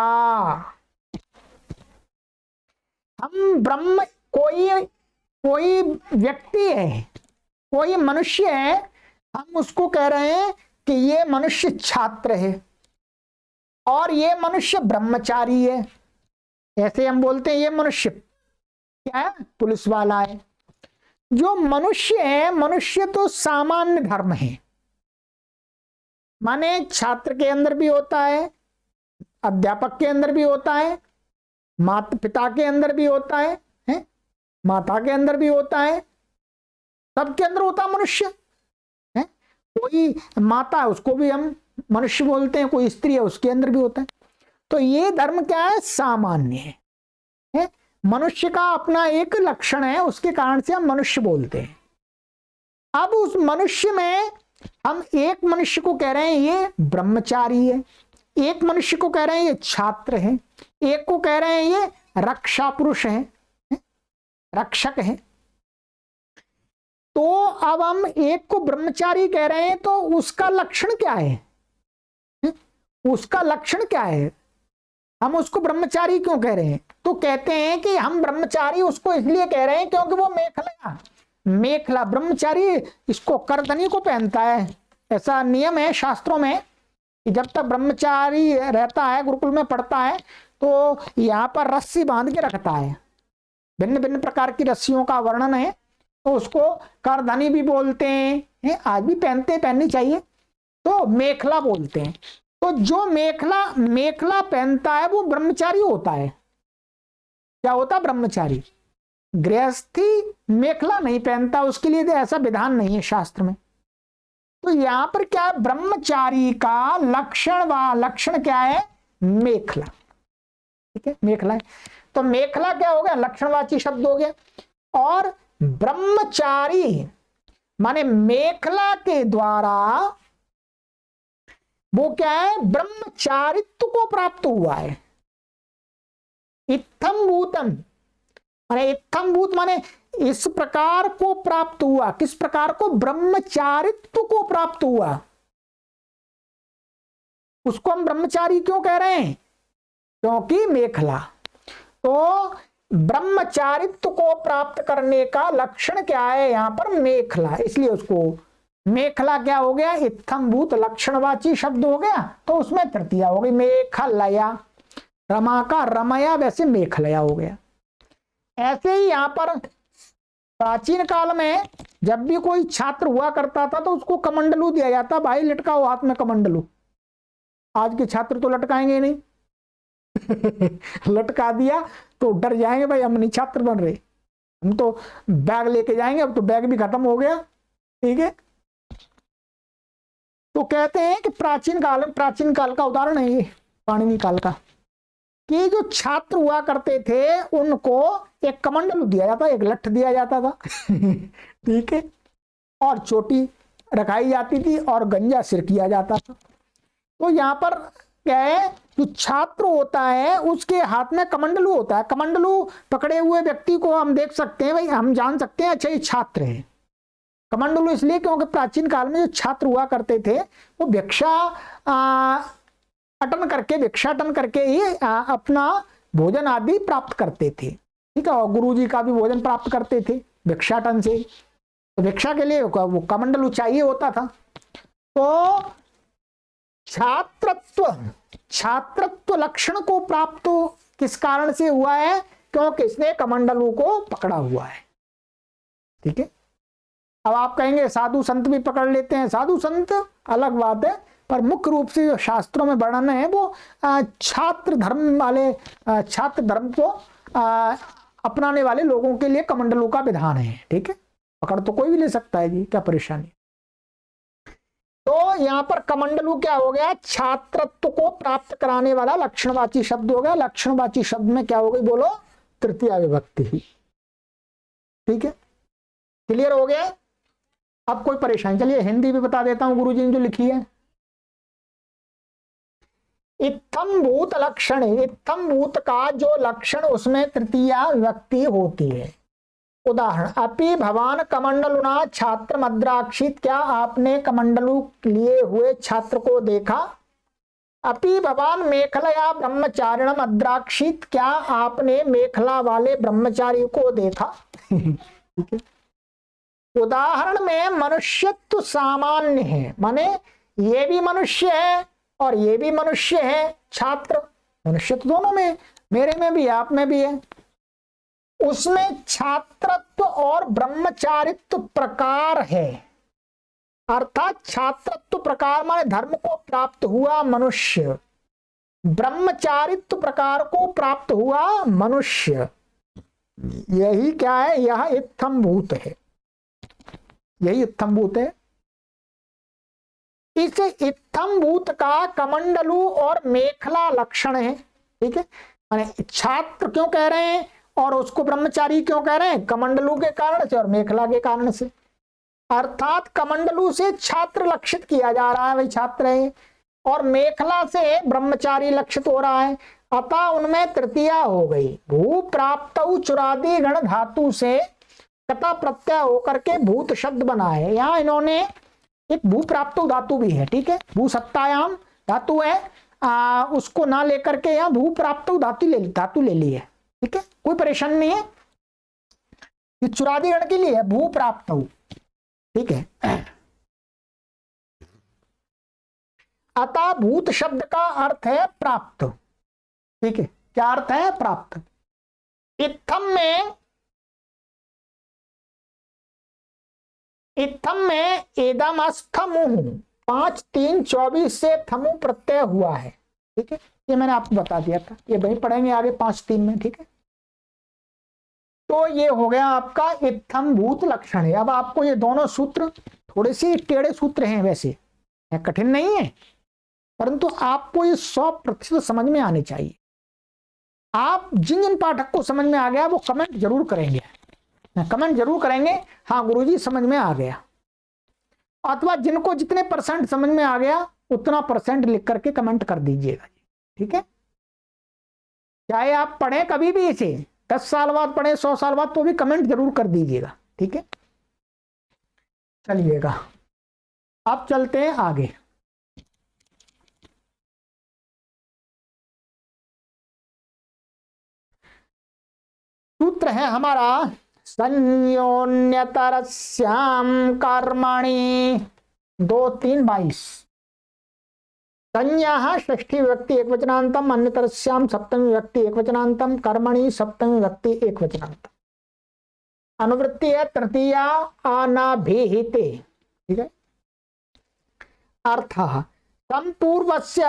हम ब्रह्म, कोई व्यक्ति है, कोई मनुष्य है, हम उसको कह रहे हैं कि ये मनुष्य छात्र है और ये मनुष्य ब्रह्मचारी है। ऐसे हम बोलते हैं ये मनुष्य क्या है? पुलिस वाला है। जो मनुष्य है, मनुष्य तो सामान्य धर्म है, माने छात्र के अंदर भी होता है, अध्यापक के अंदर भी होता है, माता पिता के अंदर भी होता है, माता के अंदर भी होता है, सबके अंदर होता है मनुष्य है। कोई माता है उसको भी हम मनुष्य बोलते हैं, कोई स्त्री है उसके अंदर भी होता है। तो ये धर्म क्या है? सामान्य है। मनुष्य का अपना एक लक्षण है, उसके कारण से हम मनुष्य बोलते हैं। अब उस मनुष्य में हम एक मनुष्य को कह रहे हैं ये ब्रह्मचारी है, एक मनुष्य को कह रहे हैं ये छात्र है, एक को कह रहे हैं ये रक्षा पुरुष है, रक्षक है। तो अब हम एक को ब्रह्मचारी कह रहे हैं, तो उसका लक्षण क्या है? उसका लक्षण क्या है? हम उसको ब्रह्मचारी क्यों कह रहे हैं? तो कहते हैं कि हम ब्रह्मचारी उसको इसलिए कह रहे हैं क्योंकि वो मेखला ब्रह्मचारी इसको करधनी को पहनता है। ऐसा नियम है शास्त्रों में कि जब तक ब्रह्मचारी रहता है, गुरुकुल में पढ़ता है, तो यहाँ पर रस्सी बांध के रखता है। भिन्न भिन्न प्रकार की रस्सियों का वर्णन है, तो उसको करधनी भी बोलते हैं, आज भी पहननी चाहिए, तो मेखला बोलते हैं। तो जो मेखला पहनता है वो ब्रह्मचारी होता है। क्या होता है? ब्रह्मचारी। गृहस्थी मेखला नहीं पहनता, उसके लिए ऐसा विधान नहीं है शास्त्र में। तो यहां पर क्या है? ब्रह्मचारी का लक्षण क्या है? मेखला। ठीक है, मेखलाएं। तो मेखला क्या हो गया, लक्षणवाची शब्द हो गया। और ब्रह्मचारी माने मेखला के द्वारा वो क्या है, ब्रह्मचारित्व को प्राप्त हुआ है। इत्थम भूतम माने, इत्थम भूत माने इस प्रकार को प्राप्त हुआ। किस प्रकार को, ब्रह्मचारित्व को प्राप्त हुआ। उसको हम ब्रह्मचारी क्यों कह रहे हैं, क्योंकि मेखला। तो ब्रह्मचारित्व को प्राप्त करने का लक्षण क्या है यहां पर, मेखला, इसलिए उसको मेखला क्या हो गया, इत्थम भूत लक्षणवाची शब्द हो गया। तो उसमें तृतीया हो गई मेखलया, रमा का रमया, वैसे मेखलया हो गया। ऐसे ही यहां पर प्राचीन काल में जब भी कोई छात्र हुआ करता था तो उसको कमंडलू दिया जाता, भाई लटकाओ हाथ में कमंडलू। आज के छात्र तो लटकाएंगे नहीं लटका दिया तो डर जाएंगे, भाई हम नहीं छात्र बन रहे, हम तो बैग लेके जाएंगे। अब तो बैग भी खत्म हो गया, ठीक है। तो कहते हैं कि प्राचीन काल का उदाहरण है ये, पाणिनि काल का, कि जो छात्र हुआ करते थे उनको एक कमंडलू दिया जाता, एक लठ दिया जाता था ठीक है, और चोटी रखाई जाती थी और गंजा सिर किया जाता था। तो यहाँ पर क्या है, जो छात्र होता है उसके हाथ में कमंडलू होता है। कमंडलू पकड़े हुए व्यक्ति को हम देख सकते हैं, भाई हम जान सकते हैं अच्छा ये छात्र है। कमंडलू इसलिए क्योंकि प्राचीन काल में जो छात्र हुआ करते थे वो भिक्षाटन करके ही अपना भोजन आदि प्राप्त करते थे, ठीक है। और गुरु जी का भी भोजन प्राप्त करते थे भिक्षाटन से। तो भिक्षा के लिए वो कमंडलू चाहिए होता था। तो छात्रत्व लक्षण को प्राप्त किस कारण से हुआ है, क्योंकि इसने कमंडलू को पकड़ा हुआ है, ठीक है। अब आप कहेंगे साधु संत भी पकड़ लेते हैं, साधु संत अलग बात है, पर मुख्य रूप से जो शास्त्रों में वर्णन है वो छात्र धर्म को अपनाने वाले लोगों के लिए कमंडलू का विधान है, ठीक है। पकड़ तो कोई भी ले सकता है जी, क्या परेशानी। तो यहां पर कमंडलू क्या हो गया, छात्रत्व को प्राप्त कराने वाला लक्षणवाची शब्द हो गया। लक्षणवाची शब्द में क्या हो गई, बोलो, तृतीया विभक्ति ही, ठीक है। क्लियर हो गया। अब कोई परेशानी, चलिए हिंदी भी बता देता हूं, गुरुजी ने जो लिखी है। इत्थम भूत लक्षण, इत्थम भूत का जो लक्षण उसमें तृतीया विभक्ति होती है। उदाहरण, अपि भवान कमंडलुना छात्र मद्राक्षित, क्या आपने कमंडलू लिए हुए छात्र को देखा। अपि भवान मेखलया ब्रह्मचारिण मद्राक्षित, क्या आपने मेखला वाले ब्रह्मचारी को देखा ठीक है। उदाहरण में मनुष्यत्व सामान्य है, माने ये भी मनुष्य है और ये भी मनुष्य है। छात्र मनुष्यत्व दोनों में, मेरे में भी आप में भी है। उसमें छात्रत्व और ब्रह्मचारित्व प्रकार है, अर्थात छात्रत्व प्रकार माने धर्म को प्राप्त हुआ मनुष्य, ब्रह्मचारित्व प्रकार को प्राप्त हुआ मनुष्य। यही क्या है, यह इत्थम भूत है, यही इत्थम भूत है। इस इत्थम भूत का कमंडलू और मेखला लक्षण है, ठीक है। माने छात्र क्यों कह रहे हैं और उसको ब्रह्मचारी क्यों कह रहे हैं, कमंडलू के कारण से और मेखला के कारण से। अर्थात कमंडलू से छात्र लक्षित किया जा रहा है, वही छात्र है, और मेखला से ब्रह्मचारी लक्षित हो रहा है। अतः उनमें तृतीया हो गई। भू प्राप्त चुरादी गण धातु से कता प्रत्यय होकर के भूत शब्द बना है। यहाँ इन्होंने एक भू प्राप्त धातु भी है, ठीक है, भू सत्तायाम धातु है, उसको ना लेकर के यहाँ भू प्राप्त धातु ले ली है, ठीक है, कोई परेशानी नहीं है। ये चुरादी गण के लिए है, भू प्राप्त, ठीक है। अतः भूत शब्द का अर्थ है प्राप्त, ठीक है। क्या अर्थ है, प्राप्त। इत्थम में एदमस्थमुहु 5-3-24 से थमु प्रत्यय हुआ है, ठीक है। ये मैंने आपको बता दिया था, ये वही पढ़ेंगे आगे 5-3 में, ठीक है। तो ये हो गया आपका इत्थम भूत लक्षण है। अब आपको ये दोनों सूत्र थोड़े से टेढ़े सूत्र हैं, वैसे कठिन नहीं है, परंतु आपको ये 100% समझ में आने चाहिए। आप जिन जिन पाठक को समझ में आ गया वो कमेंट जरूर करेंगे, कमेंट जरूर करेंगे, हाँ गुरुजी समझ में आ गया। अथवा जिनको जितने परसेंट समझ में आ गया उतना परसेंट लिख करके कमेंट कर दीजिएगा, ठीक है। चाहे आप पढ़ें कभी भी इसे, 10 साल बाद पढ़ें, 100 साल बाद, तो भी कमेंट जरूर कर दीजिएगा, ठीक है। चलिएगा अब चलते हैं आगे। सूत्र है हमारा संयोन्यतरस्याम कर्मणि 2-3-22। संज्ञा षष्ठी व्यक्ति एकवचनांतम, अन्यतरस्याम सप्तमी व्यक्ति एकवचनांतम, कर्मणि सप्तमी व्यक्ति एकवचनांतम। अनुवृत्ति है तृतीया अनभिहिते, ठीक है। अर्थ संपूर्वस्य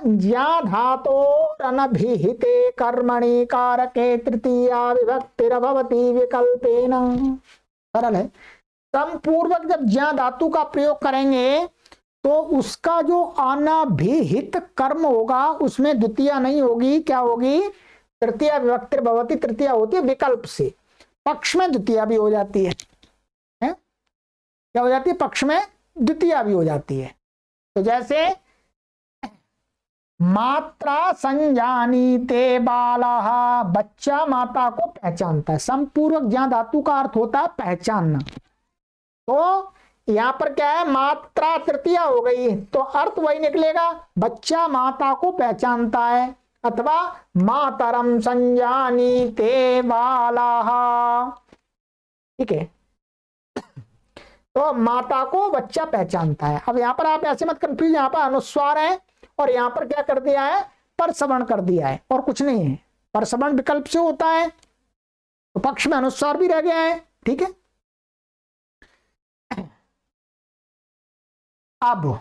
ज्ञा धातोरनभिहिते कर्मणि कारके तृतीया विभक्तिरभवति विकल्पेन। सरल है। संपूर्वक जब ज्ञा धातु का प्रयोग करेंगे तो उसका जो अनभिहित कर्म होगा उसमें द्वितीया नहीं होगी, क्या होगी? तृतीया विभक्तिर्भवति। तृतीया होती है विकल्प से, पक्ष में द्वितीया भी हो जाती है, क्या हो जाती है? पक्ष में द्वितीया भी हो जाती है। तो जैसे मात्रा संजानीते बालः, बच्चा माता को पहचानता है। संपूर्वक ज्ञा धातु का अर्थ होता है पहचानना। तो यहां पर क्या है? मात्रा तृतीया हो गई तो अर्थ वही निकलेगा, बच्चा माता को पहचानता है, अथवा मातरम संजानीते बालः, ठीक है। तो माता को बच्चा पहचानता है। अब यहां पर आप ऐसे मत कंफ्यूज, यहां पर अनुस्वार है और यहां पर क्या कर दिया है? परसवर्ण कर दिया है और कुछ नहीं है। परसवर्ण विकल्प से होता है तो पक्ष में अनुस्वार भी रह गया है, ठीक है। अब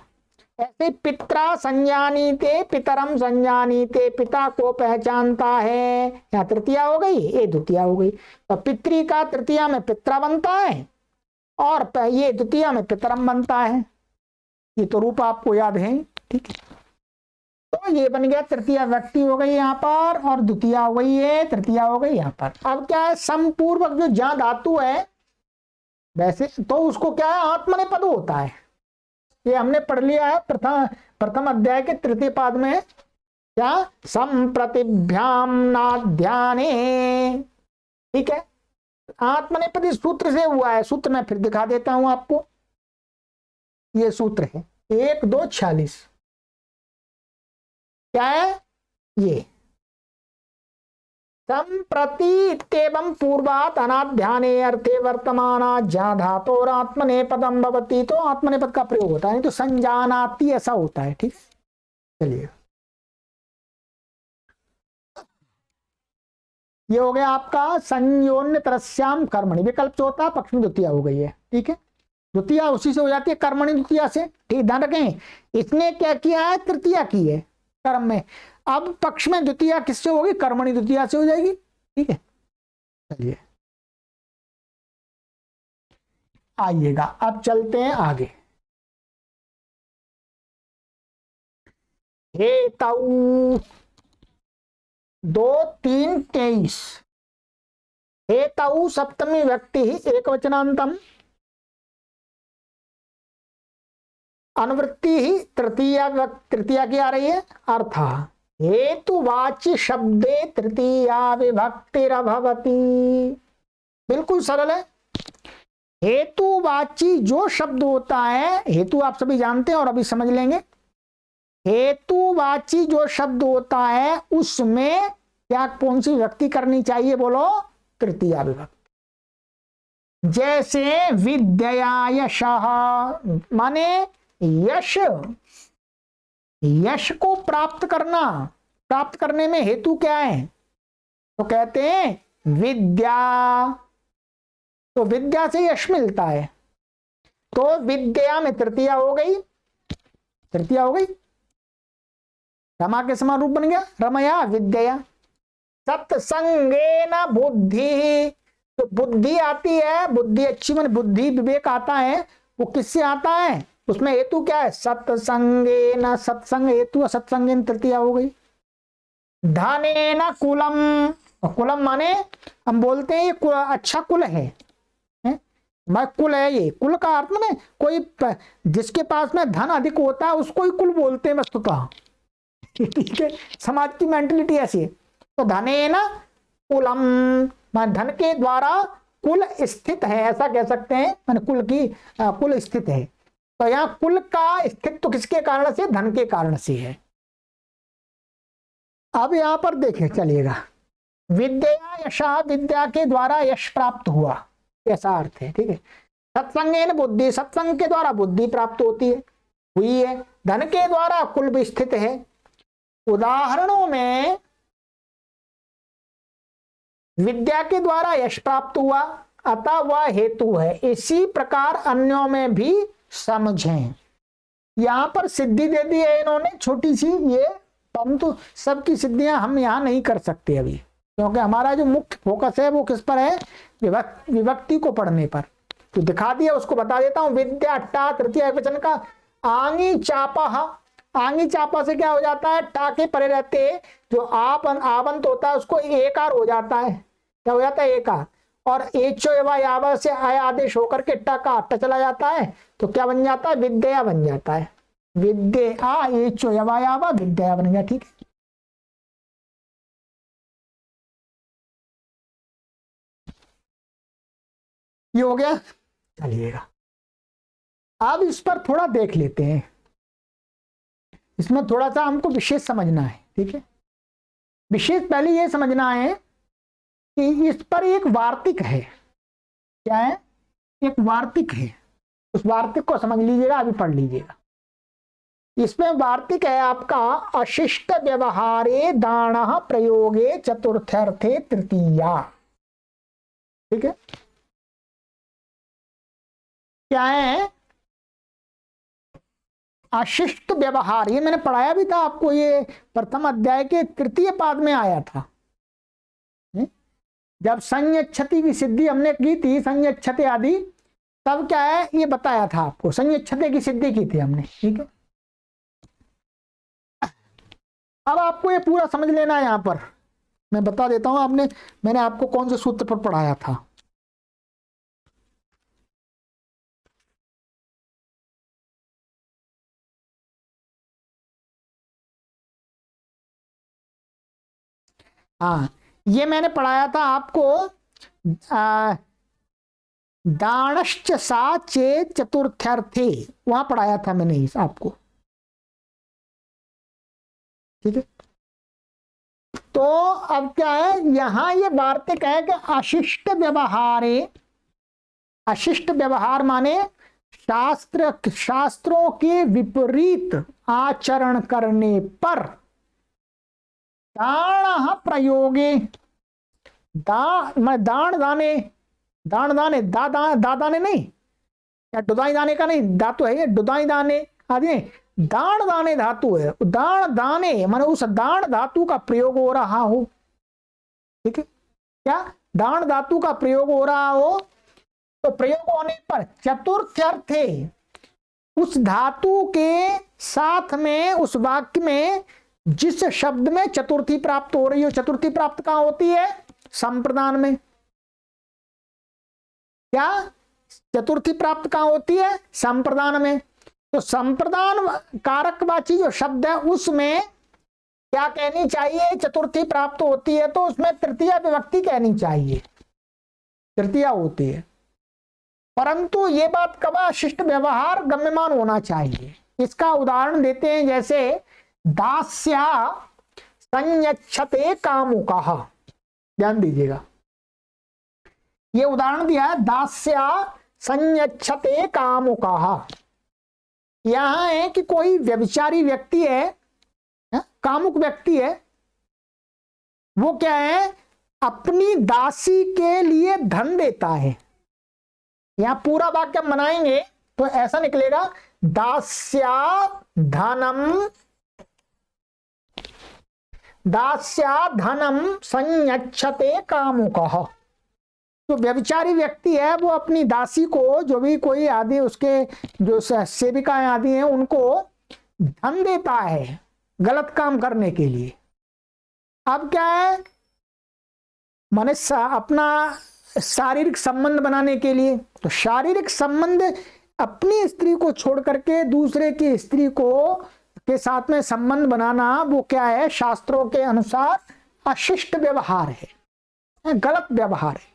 ऐसे पित्रा संजानीते, पितरम संजानीते, पिता को पहचानता है, या तृतीया हो गई, ये द्वितीया हो गई। तो पितरी का तृतीया में पित्रा बनता है और ये द्वितीया में पितरम बनता है। ये तो रूप आपको याद है, ठीक है। तो ये बन गया तृतीया व्यक्ति हो गई यहाँ पर, और द्वितीया हो गई है, तृतीया हो गई यहाँ पर। अब क्या है? संपूर्वक जो ज्ञा धातु है वैसे तो उसको क्या है? आत्मनेपद होता है। ये हमने पढ़ लिया है प्रथम अध्याय के तृतीय पाद में, क्या? संप्रतिभ्याम नाध्याने, ठीक है। आत्मनेपदी सूत्र से हुआ है। सूत्र मैं फिर दिखा देता हूं आपको। ये सूत्र है 1-2-46। क्या है ये? संप्रति पूर्वात अनाध्याने अर्थे वर्तमाना ज्ञा धातोर आत्मनेपदम भवति। तो आत्मनेपद का प्रयोग होता है, नहीं तो संजानाति ऐसा होता है, ठीक। चलिए ये हो गया आपका संयोन्य तरस्याम कर्मणि। विकल्प से होता है, पक्ष में द्वितीया हो गई है, ठीक है। द्वितीया उसी से हो जाती है, कर्मणि द्वितीया से, ठीक। ध्यान रखें इसने क्या किया है? तृतीया की है कर्म में। अब पक्ष में द्वितीया किससे होगी? कर्मणि द्वितीया से हो जाएगी, ठीक है। चलिए आइएगा अब चलते हैं आगे। हेतु 2-3-23। हेतु सप्तमी व्यक्ति एकवचनांतम, अनुवृत्ति ही तृतीया की आ रही है। अर्थ हेतुवाची शब्दे तृतीया विभक्तिरभवति। बिल्कुल सरल है। हेतुवाची जो शब्द होता है, हेतु आप सभी जानते हैं और अभी समझ लेंगे। हेतुवाची जो शब्द होता है उसमें क्या कौन सी विभक्ति करनी चाहिए? बोलो, तृतीया विभक्ति। जैसे विद्या यशः, माने यश, यश को प्राप्त करना। प्राप्त करने में हेतु क्या है? तो कहते हैं विद्या। तो विद्या से यश मिलता है, तो विद्या में तृतीया हो गई, तृतीया हो गई। रमा के समान रूप बन गया, रमया विद्या। सत्संगेन बुद्धि, तो बुद्धि आती है, बुद्धि अच्छी मन बुद्धि विवेक आता है, वो किससे आता है? उसमें हेतु क्या है? सत्संगेन, सत्संग हेतु, सत्संगेन तृतीया हो गई। धनेन कुलम, कुलम माने हम बोलते हैं ये अच्छा कुल है, मैं कुल है, ये कुल का अर्थ में कोई जिसके पास में धन अधिक होता है उसको ही कुल बोलते हैं वस्तुतः। ठीक है, समाज की मेंटलिटी ऐसी है। तो धनेन कुलम, मान धन के द्वारा कुल स्थित है, ऐसा कह सकते हैं, मान कुल की कुल स्थित है। तो यहाँ कुल का स्थित्व तो किसके कारण से, धन के कारण से है। अब यहां पर देखें चलिएगा, विद्या यशा, विद्या के द्वारा यश प्राप्त हुआ, ऐसा अर्थ है। ठीक है, सत्संगेन बुद्धि, सत्संग के द्वारा बुद्धि प्राप्त होती है, हुई है। धन के द्वारा कुल भी स्थित है। उदाहरणों में विद्या के द्वारा यश प्राप्त हुआ, अतः वह हेतु है। इसी प्रकार अन्यों में भी समझें। यहां पर सिद्धि दे दी है इन्होंने छोटी सी, ये परंतु सबकी सिद्धियां हम यहां नहीं कर सकते अभी, क्योंकि हमारा जो मुख्य फोकस है वो किस पर है, विभक्ति को पढ़ने पर। तो दिखा दिया, उसको बता देता हूं। विद्या टा तृतीय वचन का आंगी चापा, आंगी चापा से क्या हो जाता है, टा के परे रहते जो आप आवंत होता है उसको एकार हो जाता है, क्या हो जाता है, एकार। और एचो एवा यावा से आय आदेश होकर के टा का ट चला जाता है, तो क्या बन जाता है, विद्या बन जाता है। विद्या एचो एवा यावा विद्या बन गया। ठीक है, ये हो गया। चलिएगा अब इस पर थोड़ा देख लेते हैं, इसमें थोड़ा सा हमको विशेष समझना है। ठीक है, विशेष पहले ये समझना है कि इस पर एक वार्तिक है। क्या है, एक वार्तिक है, उस वार्तिक को समझ लीजिएगा, अभी पढ़ लीजिएगा। इसमें वार्तिक है आपका, अशिष्ट व्यवहारे दान प्रयोगे चतुर्थर्थे तृतीया। ठीक है, क्या है, अशिष्ट व्यवहार, ये मैंने पढ़ाया भी था आपको, ये प्रथम अध्याय के तृतीय पाद में आया था। जब संयच्छति की सिद्धि हमने की थी, संयच्छते आदि, तब क्या है ये बताया था आपको, संयच्छते की सिद्धि की थी हमने। ठीक है, अब आपको ये पूरा समझ लेना है। यहां पर मैं बता देता हूं, मैंने आपको कौन से सूत्र पर पढ़ाया था। हाँ, ये मैंने पढ़ाया था आपको, दानश्च सा चेत चतुर्थ्यर्थे, वहां पढ़ाया था मैंने इस आपको। ठीक है, तो अब क्या है, यहां ये वार्तिक है कि अशिष्ट व्यवहारे, अशिष्ट व्यवहार माने शास्त्रों के विपरीत आचरण करने पर दान प्रयोगे, दान दाने, दाने नहीं, या डुदाई दाने का नहीं, धातु है ये, डुदाई दाने आदि, दान दाने धातु है। दान दाने माने उस दान धातु का प्रयोग हो रहा हो। ठीक है, क्या दान धातु का प्रयोग हो रहा हो, तो प्रयोग होने पर चतुर्थ्यर्थे, उस धातु के साथ में उस वाक्य में जिस शब्द में चतुर्थी प्राप्त हो रही हो, चतुर्थी प्राप्त कहां होती है, संप्रदान में। क्या चतुर्थी प्राप्त कहां होती है, संप्रदान में। तो संप्रदान कारकवाची जो शब्द है उसमें क्या कहनी चाहिए, चतुर्थी प्राप्त होती है तो उसमें तृतीया विभक्ति कहनी चाहिए, तृतीया होती है। परंतु ये बात कब, शिष्ट व्यवहार गम्यमान होना चाहिए। इसका उदाहरण देते हैं, जैसे दास्या संयच्छते कामुकः, ध्यान दीजिएगा, ये उदाहरण दिया है, दास्या संयच्छते कामुकः। यहां है कि कोई व्यभिचारी व्यक्ति है, कामुक व्यक्ति है, वो क्या है, अपनी दासी के लिए धन देता है। यहां पूरा वाक्य बनाएंगे तो ऐसा निकलेगा, दास्या धनम, दास्या धनम संयच्छते कामुकः। तो व्यभिचारी व्यक्ति है, वो अपनी दासी को, जो भी कोई आदि उसके जो सेविकाएं आदि हैं, उनको धन देता है गलत काम करने के लिए। अब क्या है, माने अपना शारीरिक संबंध बनाने के लिए, तो शारीरिक संबंध अपनी स्त्री को छोड़ करके दूसरे की स्त्री को के साथ में संबंध बनाना, वो क्या है, शास्त्रों के अनुसार अशिष्ट व्यवहार है, गलत व्यवहार है।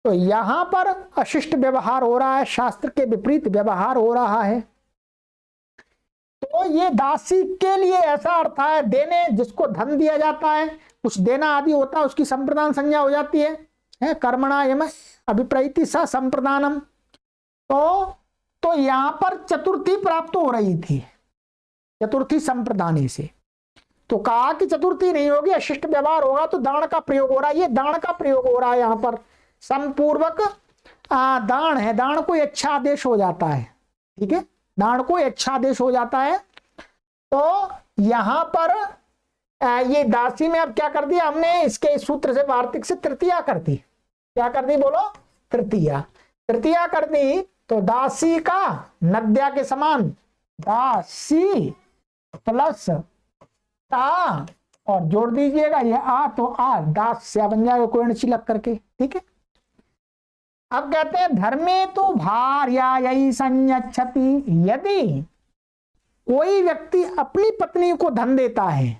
तो यहां पर अशिष्ट व्यवहार हो रहा है, शास्त्र के विपरीत व्यवहार हो रहा है। तो ये दासी के लिए ऐसा अर्थ है देने, जिसको धन दिया जाता है, कुछ देना आदि होता है, उसकी संप्रदान संज्ञा हो जाती है कर्मणा यम अभिप्रैति स संप्रदानम। तो यहां पर चतुर्थी प्राप्त हो रही थी, चतुर्थी संप्रदाने से। तो कहा कि चतुर्थी नहीं होगी, अशिष्ट व्यवहार होगा, तो दान का प्रयोग हो रहा है। ये दान का प्रयोग हो रहा है, यहां पर समपूर्वक दान है, दान कोई अच्छा आदेश हो जाता है, ठीक है, दान कोई अच्छा आदेश हो जाता है। तो यहां पर ये दासी में अब क्या कर दिया हमने, इसके सूत्र से वार्तिक से तृतीया कर दी। क्या कर दी बोलो, तृतीया, तृतीया कर दी। तो दासी का नद्या के समान, दासी प्लस ता और जोड़ दीजिएगा ये आ, तो आ दास से बन जाएगा कोई णची लग करके, ठीक है। अब कहते हैं धर्मे तो भार्यायै संयच्छति, यदि कोई व्यक्ति अपनी पत्नी को धन देता है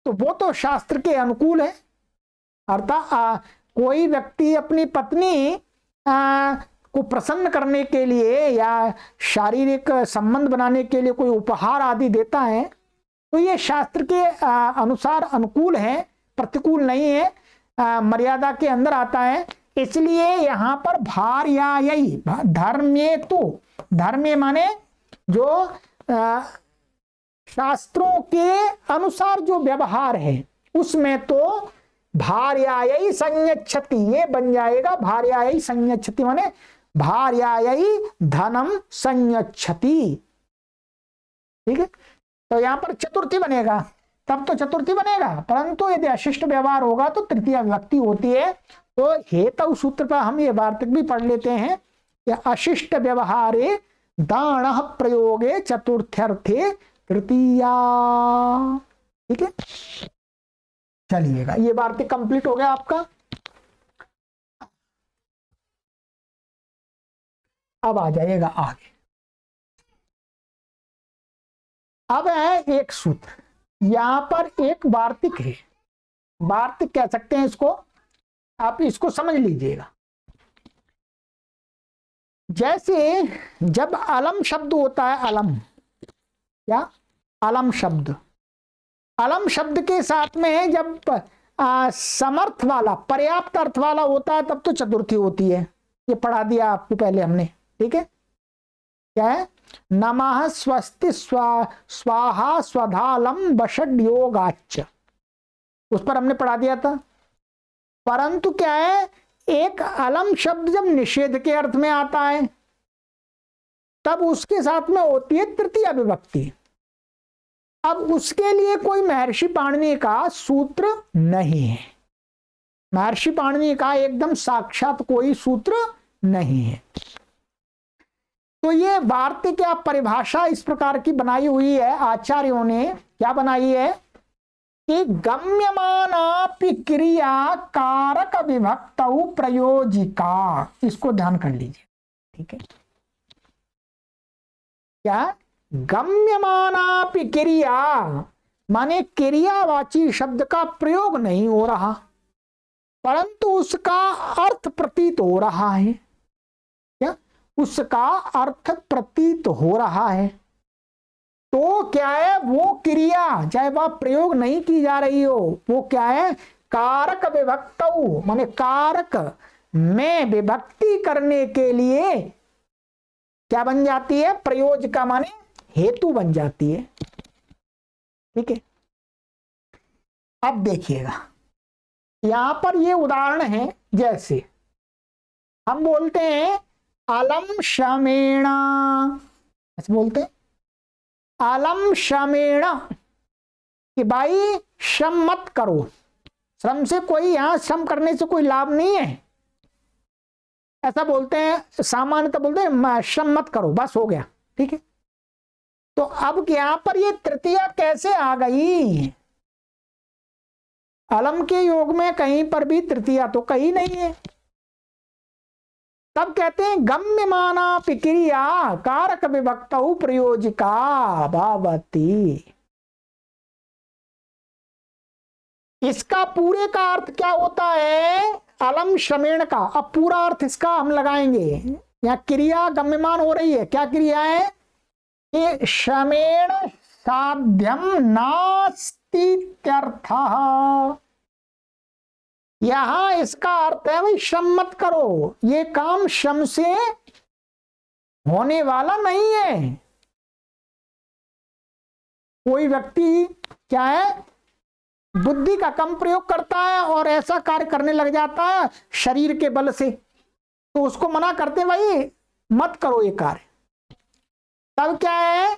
तो वो तो शास्त्र के अनुकूल है। अर्थात कोई व्यक्ति अपनी पत्नी को प्रसन्न करने के लिए या शारीरिक संबंध बनाने के लिए कोई उपहार आदि देता है तो ये शास्त्र के अनुसार अनुकूल है, प्रतिकूल नहीं है, मर्यादा के अंदर आता है। इसलिए यहां पर भार्यायै, धर्मे तो, धर्मे माने जो शास्त्रों के अनुसार जो व्यवहार है उसमें तो भार्यायै संयच्छति, ये बन जाएगा भार्यायै संयच्छति, माने भार्यायै धनम संयच्छति, ठीक है। तो यहां पर चतुर्थी बनेगा, तब तो चतुर्थी बनेगा, परंतु यदि अशिष्ट व्यवहार होगा तो तृतीय विभक्ति होती है। तो हेतु सूत्र पर हम ये वार्तिक भी पढ़ लेते हैं कि अशिष्ट व्यवहारे दान प्रयोगे चतुर्थ्यर्थे तृतीया, ठीक है। चलिएगा, ये वार्तिक कंप्लीट हो गया आपका। अब आ जाइएगा आगे। अब है एक सूत्र, यहां पर एक वार्तिक है, वार्तिक कह सकते हैं इसको, आप इसको समझ लीजिएगा। जैसे जब अलम शब्द होता है, अलम क्या, अलम शब्द, अलम शब्द के साथ में जब समर्थ वाला, पर्याप्त अर्थ वाला होता है तब तो चतुर्थी होती है। ये पढ़ा दिया आपको पहले हमने, ठीक है। क्या है, नमः स्वस्ति स्वाहा स्वधालम बषड योगाच, उस पर हमने पढ़ा दिया था। परंतु क्या है, एक अलम शब्द जब निषेध के अर्थ में आता है तब उसके साथ में होती है तृतीय विभक्ति। अब उसके लिए कोई महर्षि पाणिनि का सूत्र नहीं है, महर्षि पाणिनि का एकदम साक्षात कोई सूत्र नहीं है। तो ये वार्तिक या परिभाषा इस प्रकार की बनाई हुई है आचार्यों ने, क्या बनाई है कि गम्यमानापि क्रिया कारक विभक्तौ प्रयोजिका, इसको ध्यान कर लीजिए, ठीक है। क्या, गम्यमानापि क्रिया माने क्रियावाची शब्द का प्रयोग नहीं हो रहा परंतु उसका अर्थ प्रतीत हो रहा है, क्या, उसका अर्थ प्रतीत हो रहा है। तो क्या है, वो क्रिया चाहे वह प्रयोग नहीं की जा रही हो, वो क्या है, कारक विभक्तौ माने कारक में विभक्ति करने के लिए क्या बन जाती है, प्रयोजका माने हेतु बन जाती है, ठीक है। अब देखिएगा यहां पर ये उदाहरण है, जैसे हम बोलते हैं अलम शमेण, ऐसे बोलते हैं अलम शमेण कि भाई श्रम मत करो, श्रम से कोई, यहां श्रम करने से कोई लाभ नहीं है, ऐसा बोलते हैं, सामान्यतः बोलते हैं श्रम मत करो, बस हो गया, ठीक है। तो अब यहां पर ये तृतीया कैसे आ गई, अलम के योग में कहीं पर भी तृतीया तो कहीं नहीं है। तब कहते हैं गम्यमाना क्रिया कारक विभक्तौ प्रयोजिका भवति। इसका पूरे का अर्थ क्या होता है? अलम श्रमेण का। अब पूरा अर्थ इसका हम लगाएंगे। यहाँ क्रिया गम्यमान हो रही है, क्या क्रिया है? कि श्रमेण साध्यम नास्तीत्यर्थः। यहां इसका अर्थ है भाई श्रम मत करो, ये काम श्रम से होने वाला नहीं है। कोई व्यक्ति क्या है, बुद्धि का कम प्रयोग करता है और ऐसा कार्य करने लग जाता है शरीर के बल से, तो उसको मना करते भाई मत करो ये कार्य। तब क्या है,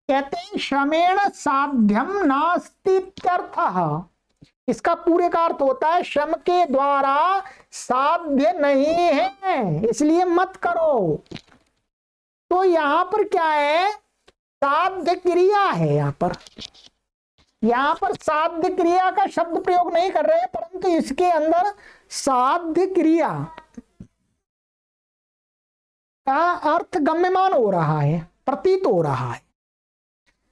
कहते हैं श्रमेण साध्यम नास्तीत्यर्थः। इसका पूरे का अर्थ होता है श्रम के द्वारा साध्य नहीं है, इसलिए मत करो। तो यहां पर क्या है, साध्य क्रिया है। यहां पर साध्य क्रिया का शब्द प्रयोग नहीं कर रहे, परंतु इसके अंदर साध्य क्रिया का अर्थ गम्यमान हो रहा है, प्रतीत हो रहा है।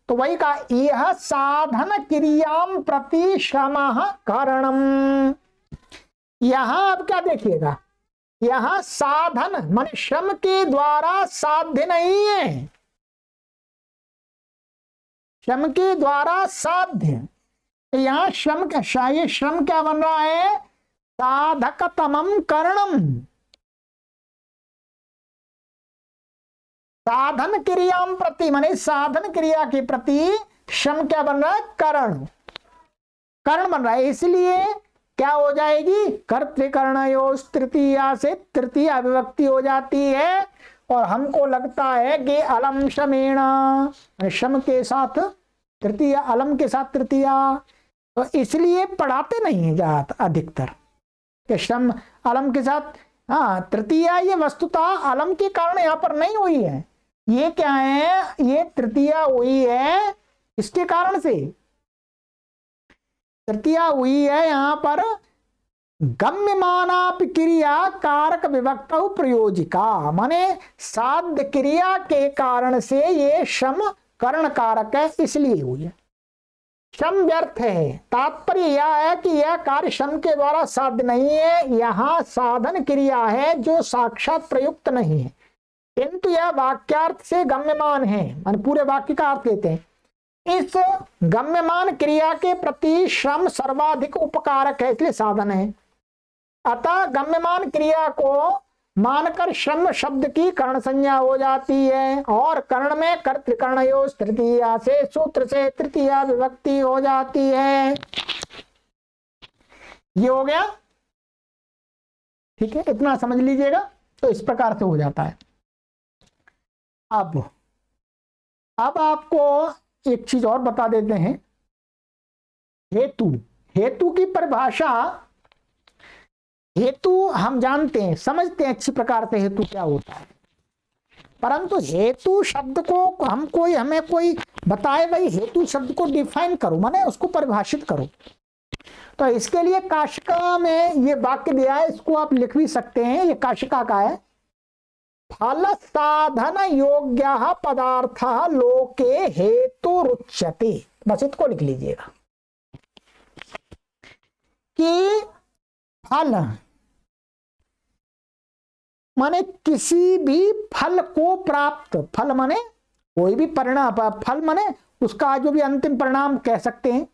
तो वही कहा, यह साधन क्रियाम प्रति श्रमः कारणम। यहां अब क्या देखिएगा, यहां साधन माने श्रम के द्वारा साध्य नहीं है, श्रम के द्वारा साध्य। तो यहां श्रम क्या, ये श्रम क्या बन रहा है? साधकतमम करणम। साधन क्रियाम प्रति माने साधन क्रिया के प्रति श्रम क्या बन रहा है? करण बन रहा है। इसलिए क्या हो जाएगी, कर्तृकर्णयोस् तृतीया से तृतीया विभक्ति हो जाती है। और हमको लगता है कि अलम श्रमेण, श्रम के साथ तृतीया, अलम के साथ तृतीया, तो इसलिए पढ़ाते नहीं है ज्यादा अधिकतर कि श्रम अलम के साथ। हाँ, तृतीया ये वस्तुतः अलम के कारण यहाँ पर नहीं हुई है। ये क्या है, ये तृतीया हुई है इसके कारण से, तृतीया हुई है यहाँ पर गम्यमाना क्रिया कारक विभक्त प्रयोजिका, माने साध्य क्रिया के कारण से ये श्रम कर्ण कारक है, इसलिए हुई है। श्रम व्यर्थ है, तात्पर्य यह है कि यह कार्य श्रम के द्वारा साध्य नहीं है। यहाँ साधन क्रिया है जो साक्षात प्रयुक्त नहीं है, किंतु यह वाक्यार्थ से गम्यमान है। मान पूरे वाक्य का अर्थ लेते हैं, इस गम्यमान क्रिया के प्रति श्रम सर्वाधिक उपकारक है, इसलिए साधन है। अतः गम्यमान क्रिया को मानकर श्रम शब्द की कर्ण संज्ञा हो जाती है, और कर्ण में कर्तृकर्णयोस् तृतीया से सूत्र से तृतीया विभक्ति हो जाती है। ये हो गया, ठीक है, इतना समझ लीजिएगा। तो इस प्रकार से हो जाता है। अब आपको एक चीज और बता देते हैं, हेतु की परिभाषा। हेतु हम जानते हैं, समझते हैं अच्छी प्रकार से हेतु क्या होता है, परंतु हेतु शब्द को हमें कोई बताए भाई हेतु शब्द को डिफाइन करो, माने उसको परिभाषित करो। तो इसके लिए काशिका में ये वाक्य दिया है, इसको आप लिख भी सकते हैं। ये काशिका का है, फल साधन योग्य पदार्थ लोके हेतु रुच्यते। बस इसको लिख लीजिएगा कि फल माने किसी भी फल को प्राप्त, फल माने कोई भी परिणाम, फल माने उसका जो भी अंतिम परिणाम कह सकते हैं,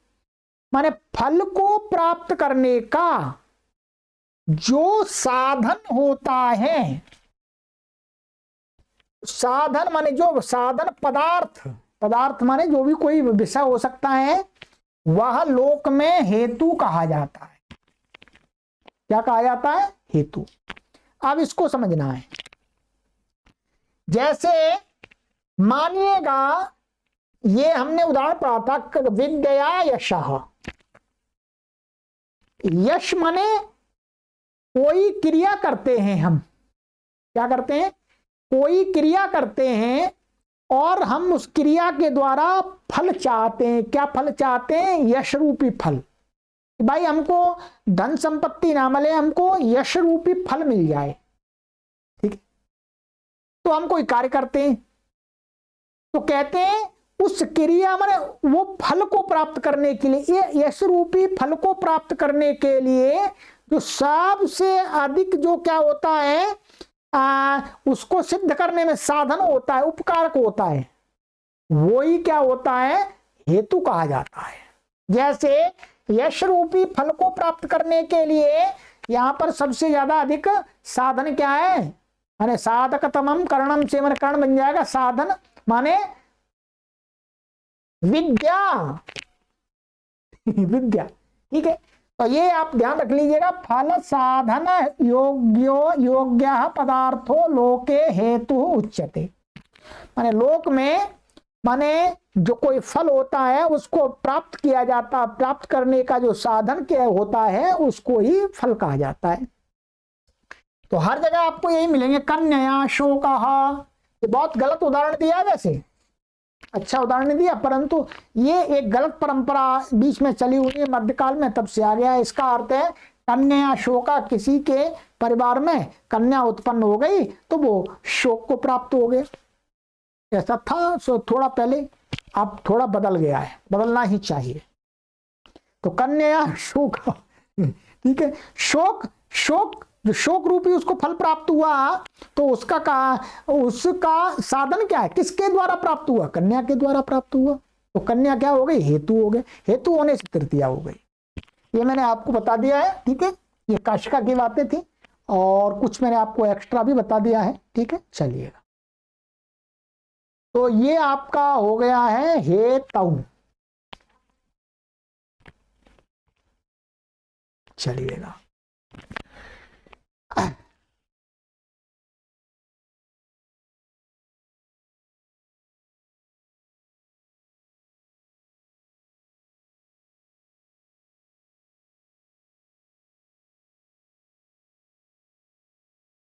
माने फल को प्राप्त करने का जो साधन होता है, साधन माने जो साधन, पदार्थ माने जो भी कोई विषय हो सकता है, वह लोक में हेतु कहा जाता है। क्या कहा जाता है? हेतु। अब इसको समझना है। जैसे मानिएगा, ये हमने उदाहरण पढ़ा था, विद्या यशः। यश माने कोई क्रिया करते हैं हम, क्या करते हैं? कोई क्रिया करते हैं और हम उस क्रिया के द्वारा फल चाहते हैं। क्या फल चाहते हैं? यश रूपी फल। कि भाई हमको धन संपत्ति ना मिले, हमको यश रूपी फल मिल जाए, ठीक है। तो हम कोई कार्य करते हैं तो कहते हैं उस क्रिया माने वो फल को प्राप्त करने के लिए, ये यश रूपी फल को प्राप्त करने के लिए जो सबसे अधिक जो क्या होता है उसको सिद्ध करने में साधन होता है, उपकारक होता है, वो ही क्या होता है, हेतु कहा जाता है। जैसे यश रूपी फल को प्राप्त करने के लिए यहां पर सबसे ज्यादा अधिक साधन क्या है, माने साधकतमम करणम से, माने कर्ण बन जाएगा साधन, माने विद्या विद्या, ठीक है। तो ये आप ध्यान रख लीजिएगा, फल साधन योग्य पदार्थो लोके हेतु उच्यते। माने लोक में माने जो कोई फल होता है उसको प्राप्त किया जाता, प्राप्त करने का जो साधन क्या होता है उसको ही फल कहा जाता है। तो हर जगह आपको यही मिलेंगे, कन्या शोकः, ये बहुत गलत उदाहरण दिया है, वैसे अच्छा उदाहरण नहीं दिया, परंतु ये एक गलत परंपरा बीच में चली हुई है मध्यकाल में, तब से आ गया है। इसका अर्थ है कन्या शोका, किसी के परिवार में कन्या उत्पन्न हो गई तो वो शोक को प्राप्त हो गए, ऐसा था सो थोड़ा पहले, अब थोड़ा बदल गया है, बदलना ही चाहिए। तो कन्या शोका, ठीक है। शोक जो शोक रूपी उसको फल प्राप्त हुआ तो उसका साधन क्या है, किसके द्वारा प्राप्त हुआ, कन्या के द्वारा प्राप्त हुआ। तो कन्या क्या हो गई, हेतु हो गए, हेतु होने से तृतीया हो गई। ये मैंने आपको बता दिया है, ठीक है। ये काशिका की बातें थी और कुछ मैंने आपको एक्स्ट्रा भी बता दिया है, ठीक है। चलिएगा, तो ये आपका हो गया है हेतु। चलिएगा,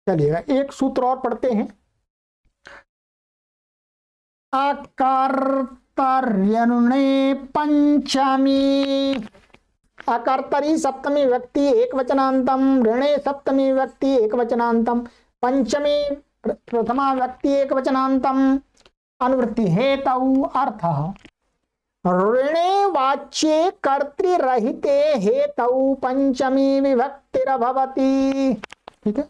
चलिएगा एक सूत्र और पढ़ते हैं। अकर्तर्यनुणे पंचमी, अकर्तरी सप्तमी व्यक्ति एक वचनांतम, ऋणे सप्तमी व्यक्ति एक वचनांतम, पंचमी प्रथमा व्यक्ति एक वचनांतम, अनुवृत्ति हेतु अर्थ ऋणे वाच्ये कर्तृरहिते हेतु पंचमी विभक्तिरभवति, ठीक है।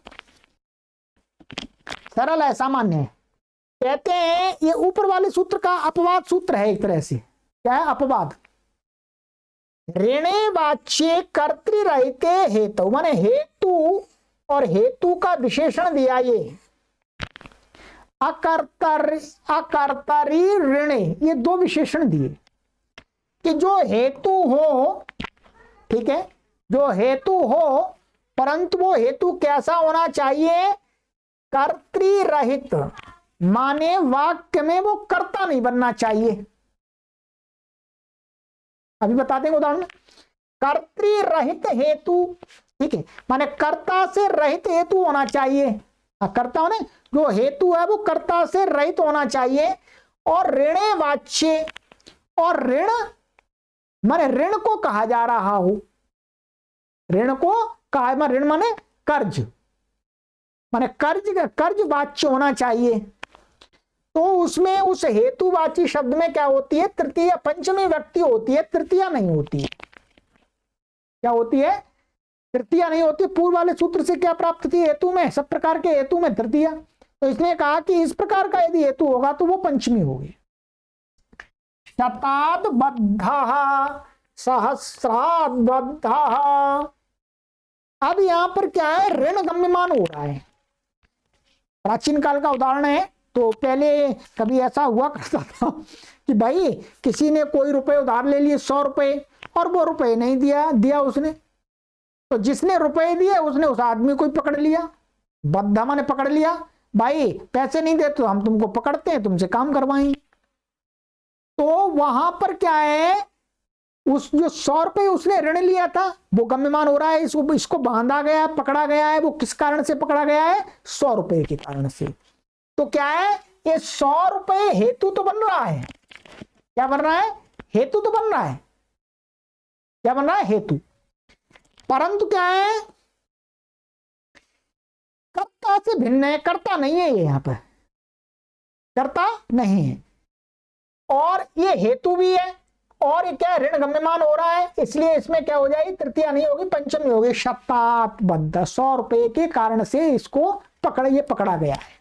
सरल है, सामान्य है। कहते हैं ये ऊपर वाले सूत्र का अपवाद सूत्र है, एक तरह से क्या है, अपवाद। ऋणे वाच्ये कर्तृरहिते हेतु, माने हेतु और हेतु का विशेषण दिया, ये अकर्तरी ऋणे, ये दो विशेषण दिए कि जो हेतु हो, ठीक है, जो हेतु हो, परंतु वो हेतु कैसा होना चाहिए, कर्तृरहित, माने वाक्य में वो कर्ता नहीं बनना चाहिए। अभी बता देंगे उदाहरण, कर्तृरहित हेतु, ठीक है, माने कर्ता से रहित हेतु होना चाहिए। कर्ता होने जो हेतु है वो कर्ता से रहित होना चाहिए। और ऋणे वाच्य, और ऋण माने ऋण को कहा जा रहा हो, ऋण को कहा, ऋण माने कर्ज, माने कर्ज वाच्य होना चाहिए। तो उसमें उस हेतुवाची शब्द में क्या होती है, तृतीय, पंचमी व्यक्ति होती है, तृतीया नहीं होती है। क्या होती है, तृतीया नहीं होती। पूर्व वाले सूत्र से क्या प्राप्त थी, हेतु में, सब प्रकार के हेतु में तृतीया। तो इसने कहा कि इस प्रकार का यदि हेतु होगा तो वो पंचमी होगी। शताद बद्ध, सहस्राद बद्ध। अब यहां पर क्या है, ऋण गम्यमान हो रहा है। प्राचीन काल का उदाहरण है। तो पहले कभी ऐसा हुआ करता था कि भाई किसी ने कोई रुपए उधार ले लिए, 100 रुपए, और वो रुपए नहीं दिया उसने, तो जिसने रुपए दिए उसने उस आदमी को पकड़ लिया, बद्धामा ने पकड़ लिया, भाई पैसे नहीं देते तो हम तुमको पकड़ते हैं, तुमसे काम करवाएंगे। तो वहां पर क्या है, उस जो 100 रुपए उसने ऋण लिया था वो गम्यमान हो रहा है, इसको बांधा गया, पकड़ा गया है। वो किस कारण से पकड़ा गया है, 100 रुपए के कारण से। तो क्या है, ये 100 रुपए हेतु तो बन रहा है, क्या बन रहा है, हेतु तो बन रहा है, क्या बन रहा है, हेतु। परंतु क्या है, कर्ता से भिन्न है, कर्ता नहीं है ये, यहां पर कर्ता नहीं है, और ये हेतु भी है, और ये क्या है, ऋण गम्यमान हो रहा है, इसलिए इसमें क्या हो जाएगी, तृतीया नहीं होगी, पंचमी होगी। शतात् बद्ध, 100 रुपए के कारण से इसको ये पकड़ा गया है।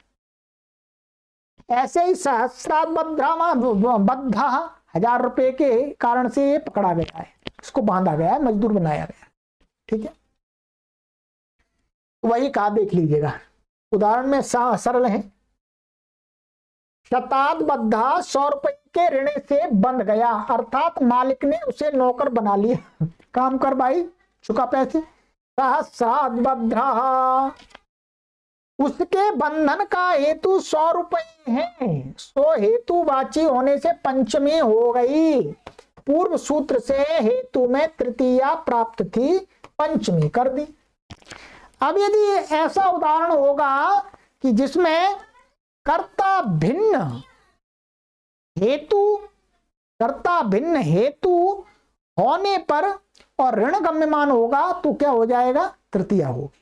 ऐसे ही सहस्रात् बद्ध, 1000 रुपए के कारण से ये पकड़ा गया है, इसको बांधा गया है, मजदूर बनाया गया है। ठीक है, वही कहा, देख लीजिएगा उदाहरण में सरल है। शतात् बद्ध 100 रुपए के ऋण से बंध गया, अर्थात मालिक ने उसे नौकर बना लिया, काम कर भाई, चुका पैसे। सहस्रात् बद्ध, उसके बंधन का हेतु 100 रुपए है, सो हेतुवाची होने से पंचमी हो गई। पूर्व सूत्र से हेतु में तृतीया प्राप्त थी, पंचमी कर दी। अब यदि ऐसा उदाहरण होगा कि जिसमें कर्ता भिन्न हेतु, कर्ता भिन्न हेतु होने पर और ऋण गम्यमान होगा, तो क्या हो जाएगा, तृतीया होगी,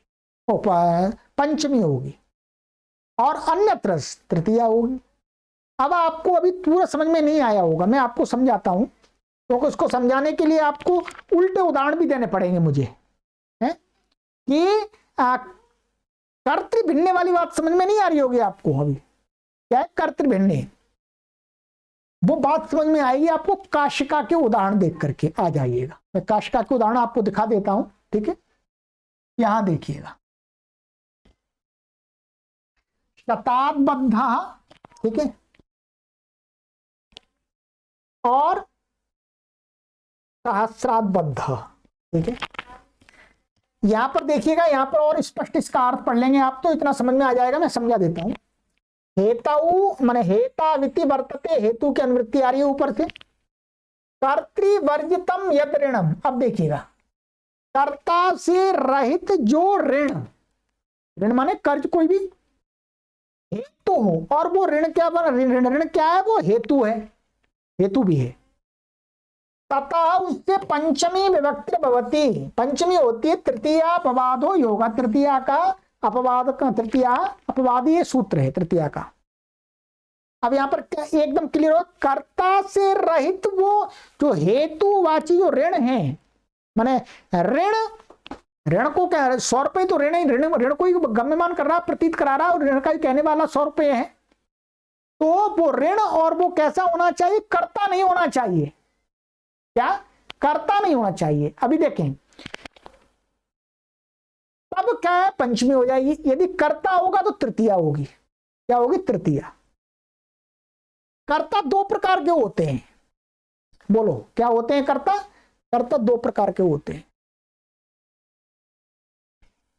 पंचमी होगी, और अन्यत्र तृतीया होगी। अब आपको अभी पूरा समझ में नहीं आया होगा, मैं आपको समझाता हूं, क्योंकि उसको समझाने के लिए आपको उल्टे उदाहरण भी देने पड़ेंगे मुझे, है कि कर्तृभिन्न वाली बात समझ में नहीं आ रही होगी आपको। अभी क्या है कर्तृभिन्न, वो बात समझ में आएगी आपको काशिका के उदाहरण देख करके, आ जाइएगा। मैं काशिका के उदाहरण आपको दिखा देता हूं, ठीक है, यहां देखिएगा। शतात् बद्ध, ठीक है, और सहस्रात् बद्ध, ठीक है। यहां पर देखिएगा, यहां पर और स्पष्ट इसका अर्थ पढ़ लेंगे आप तो इतना समझ में आ जाएगा, मैं समझा देता हूं। हेतु माने हेताविति वर्तते, हेतु की अनुवृत्ति आ रही है ऊपर से। कर्तृवर्जितम यद ऋणम, अब देखिएगा, कर्ता से रहित जो ऋण, ऋण माने कर्ज कोई भी हेतु हो, और वो ऋण क्या बना, ऋण क्या है, वो हेतु है, हेतु भी है। तथा उससे पंचमी विभक्ति भवति, पंचमी होती है तृतीया अपवादो योगा, तृतीया का अपवाद का, तृतीया अपवाद ये सूत्र है तृतीया का। अब यहां पर क्या एकदम क्लियर हो, कर्ता से रहित वो जो हेतुवाची जो ऋण है, माने ऋण को क्या, 100 रुपए तो ऋण, ऋण को ही गम्यमान कर रहा, प्रतीत करा रहा, और ऋण का ही कहने वाला 100 रुपए है, तो वो ऋण, और वो कैसा होना चाहिए, कर्ता नहीं होना चाहिए। क्या, कर्ता नहीं होना चाहिए। अभी देखें, तब क्या है, पंचमी हो जाएगी। यदि कर्ता होगा तो तृतीया होगी, क्या होगी, तृतीया। कर्ता 2 प्रकार के होते हैं, बोलो क्या होते हैं कर्ता, कर्ता 2 प्रकार के होते हैं।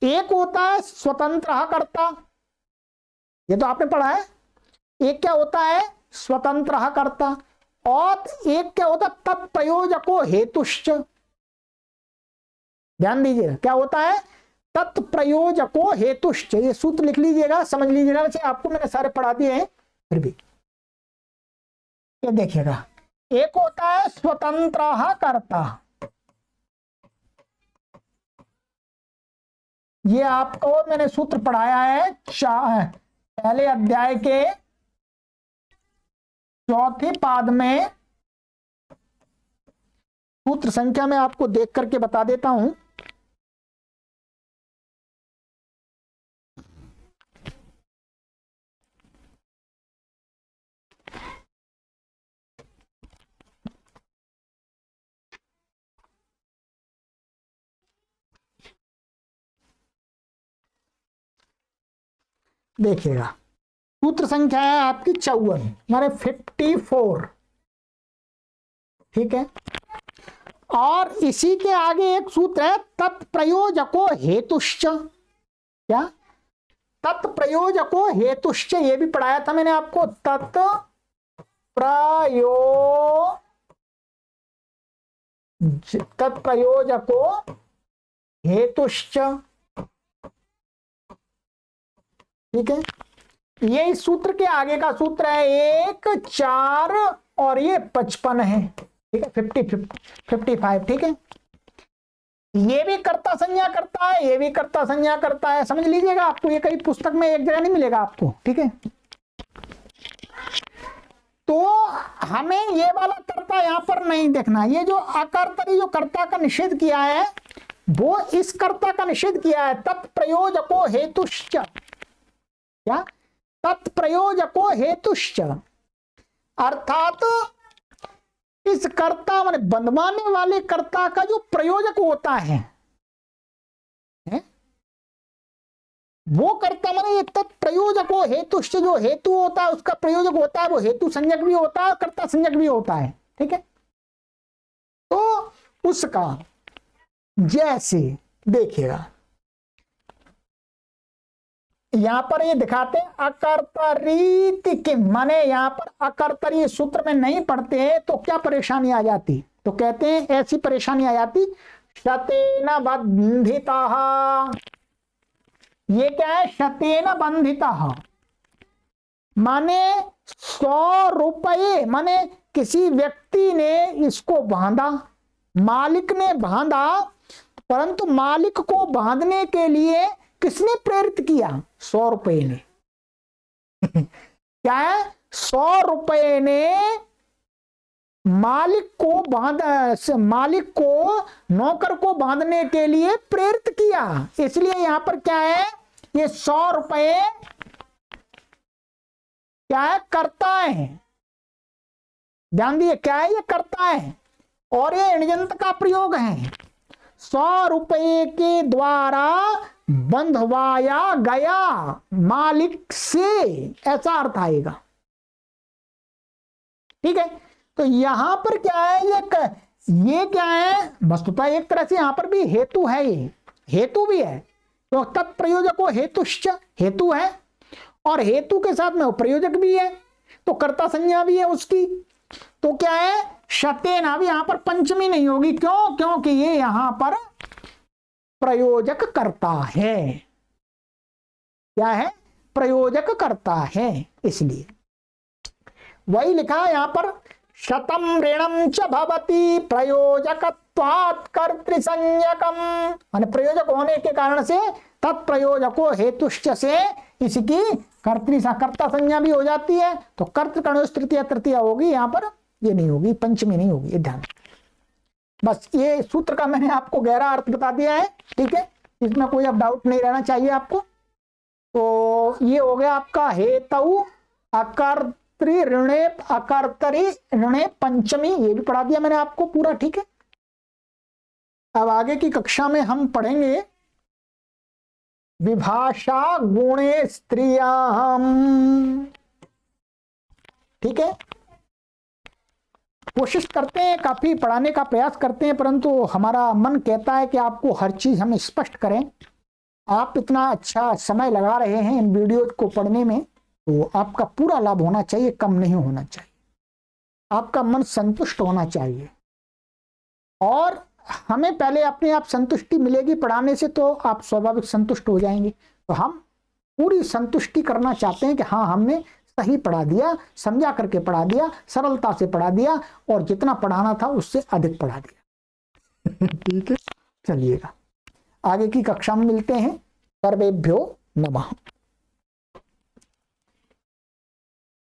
एक होता है स्वतंत्र कर्ता, ये तो आपने पढ़ा है। एक क्या होता है, स्वतंत्र कर्ता, और एक क्या होता है, तत्प्रयोजको हेतुश्च। ध्यान दीजिएगा, क्या होता है, तत्प्रयोजको हेतुश्च। ये सूत्र लिख लीजिएगा, समझ लीजिएगा, वैसे आपको मैंने सारे पढ़ा दिए हैं, फिर भी ये देखिएगा। एक होता है स्वतंत्र कर्ता, ये आपको मैंने सूत्र पढ़ाया है पहले अध्याय के 4थे पाद में, सूत्र संख्या में आपको देख करके बता देता हूं। देखिएगा, सूत्र संख्या है आपकी 54 माने 54, ठीक है। और इसी के आगे एक सूत्र है तत्प्रयोजको हेतुश्च। क्या, तत्प्रयोजको हेतुश्च, ये भी पढ़ाया था मैंने आपको। तत्प्रयोजको हेतुश्च, ठीक है। ये इस सूत्र के आगे का सूत्र है 1, 4 और ये 55 है, ठीक है, 55, ठीक है। ये भी कर्ता संज्ञा करता है, ये भी कर्ता संज्ञा करता है, समझ लीजिएगा। आपको ये कहीं पुस्तक में एक जगह नहीं मिलेगा आपको, ठीक है। तो हमें ये वाला कर्ता यहां पर नहीं देखना। ये जो अकर्तरी जो कर्ता का निषेध किया है वो इस कर्ता का निषेध किया है, तत्प्रयोजको हेतुश्च। क्या? तत्प्रयोजको हेतुश्च, अर्थात इस कर्ता माने बंधवाने वाले कर्ता का जो प्रयोजक होता है वो कर्ता माने तत्प्रयोजको हेतुश्च, जो हेतु होता है उसका प्रयोजक होता है, वो हेतु संज्ञक भी होता है और कर्ता संज्ञक भी होता है, ठीक है। तो उसका जैसे देखिएगा यहां पर ये दिखाते हैं अकर्तरीति के, माने यहां पर अकर्तरी सूत्र में नहीं पढ़ते हैं तो क्या परेशानी आ जाती, तो कहते हैं ऐसी परेशानी आ जाती, शतेन बंधितः। ये क्या है? शतेन बंधितः माने 100 रुपये, माने किसी व्यक्ति ने इसको बांधा, मालिक ने बांधा, परंतु मालिक को बांधने के लिए किसने प्रेरित किया? 100 रुपये ने। क्या है? 100 रुपये ने मालिक को नौकर को बांधने के लिए प्रेरित किया। इसलिए यहां पर क्या है? ये 100 रुपये क्या है? कर्ता है। ध्यान दिए, क्या है? ये कर्ता है और ये णजंत का प्रयोग है। 100 रुपये के द्वारा बंधवाया गया मालिक से, ऐसा अर्थ आएगा, ठीक है। तो यहां पर क्या है? ये क्या है? वस्तुतः एक तरह से यहां पर भी हेतु है, ये हेतु भी है। तो तत्प्रयोजको हेतुश्च, हेतु है और हेतु के साथ में प्रयोजक भी है, तो कर्ता संज्ञा भी है उसकी। तो क्या है? शतेन। अब यहां पर पंचमी नहीं होगी, क्यों? क्योंकि ये यहां पर प्रयोजक करता है। क्या है? प्रयोजक करता है, इसलिए वही लिखा यहां पर, शतम ऋणम च भवति प्रयोजकत्वात् कर्तृसंज्ञकम, माने प्रयोजक होने के कारण से तत्प्रयोजको हेतुश्च से इसकी कर्ता संज्ञा भी हो जाती है। तो कर्तृकणोस् तृतीया होगी, यहां पर ये नहीं होगी, पंचमी नहीं होगी, ये ध्यान। बस ये सूत्र का मैंने आपको गहरा अर्थ बता दिया है, ठीक है। इसमें कोई अब डाउट नहीं रहना चाहिए आपको। तो ये हो गया आपका हेतु अकर्तृ ऋणे अकर्तरी ऋणे पंचमी, ये भी पढ़ा दिया मैंने आपको पूरा, ठीक है। अब आगे की कक्षा में हम पढ़ेंगे विभाषा गुणे स्त्रियाम, ठीक है। कोशिश करते हैं, काफी पढ़ाने का प्रयास करते हैं, परंतु हमारा मन कहता है कि आपको हर चीज हम स्पष्ट करें। आप इतना अच्छा समय लगा रहे हैं इन वीडियो को पढ़ने में, तो आपका पूरा लाभ होना चाहिए, कम नहीं होना चाहिए। आपका मन संतुष्ट होना चाहिए और हमें पहले अपने आप संतुष्टि मिलेगी पढ़ाने से, तो आप स्वाभाविक संतुष्ट हो जाएंगे। तो हम पूरी संतुष्टि करना चाहते हैं कि हाँ, हमने सही पढ़ा दिया, समझा करके पढ़ा दिया, सरलता से पढ़ा दिया और जितना पढ़ाना था उससे अधिक पढ़ा दिया। ठीक है, चलिएगा आगे की कक्षा में मिलते हैं। सर्वेभ्यो नमः।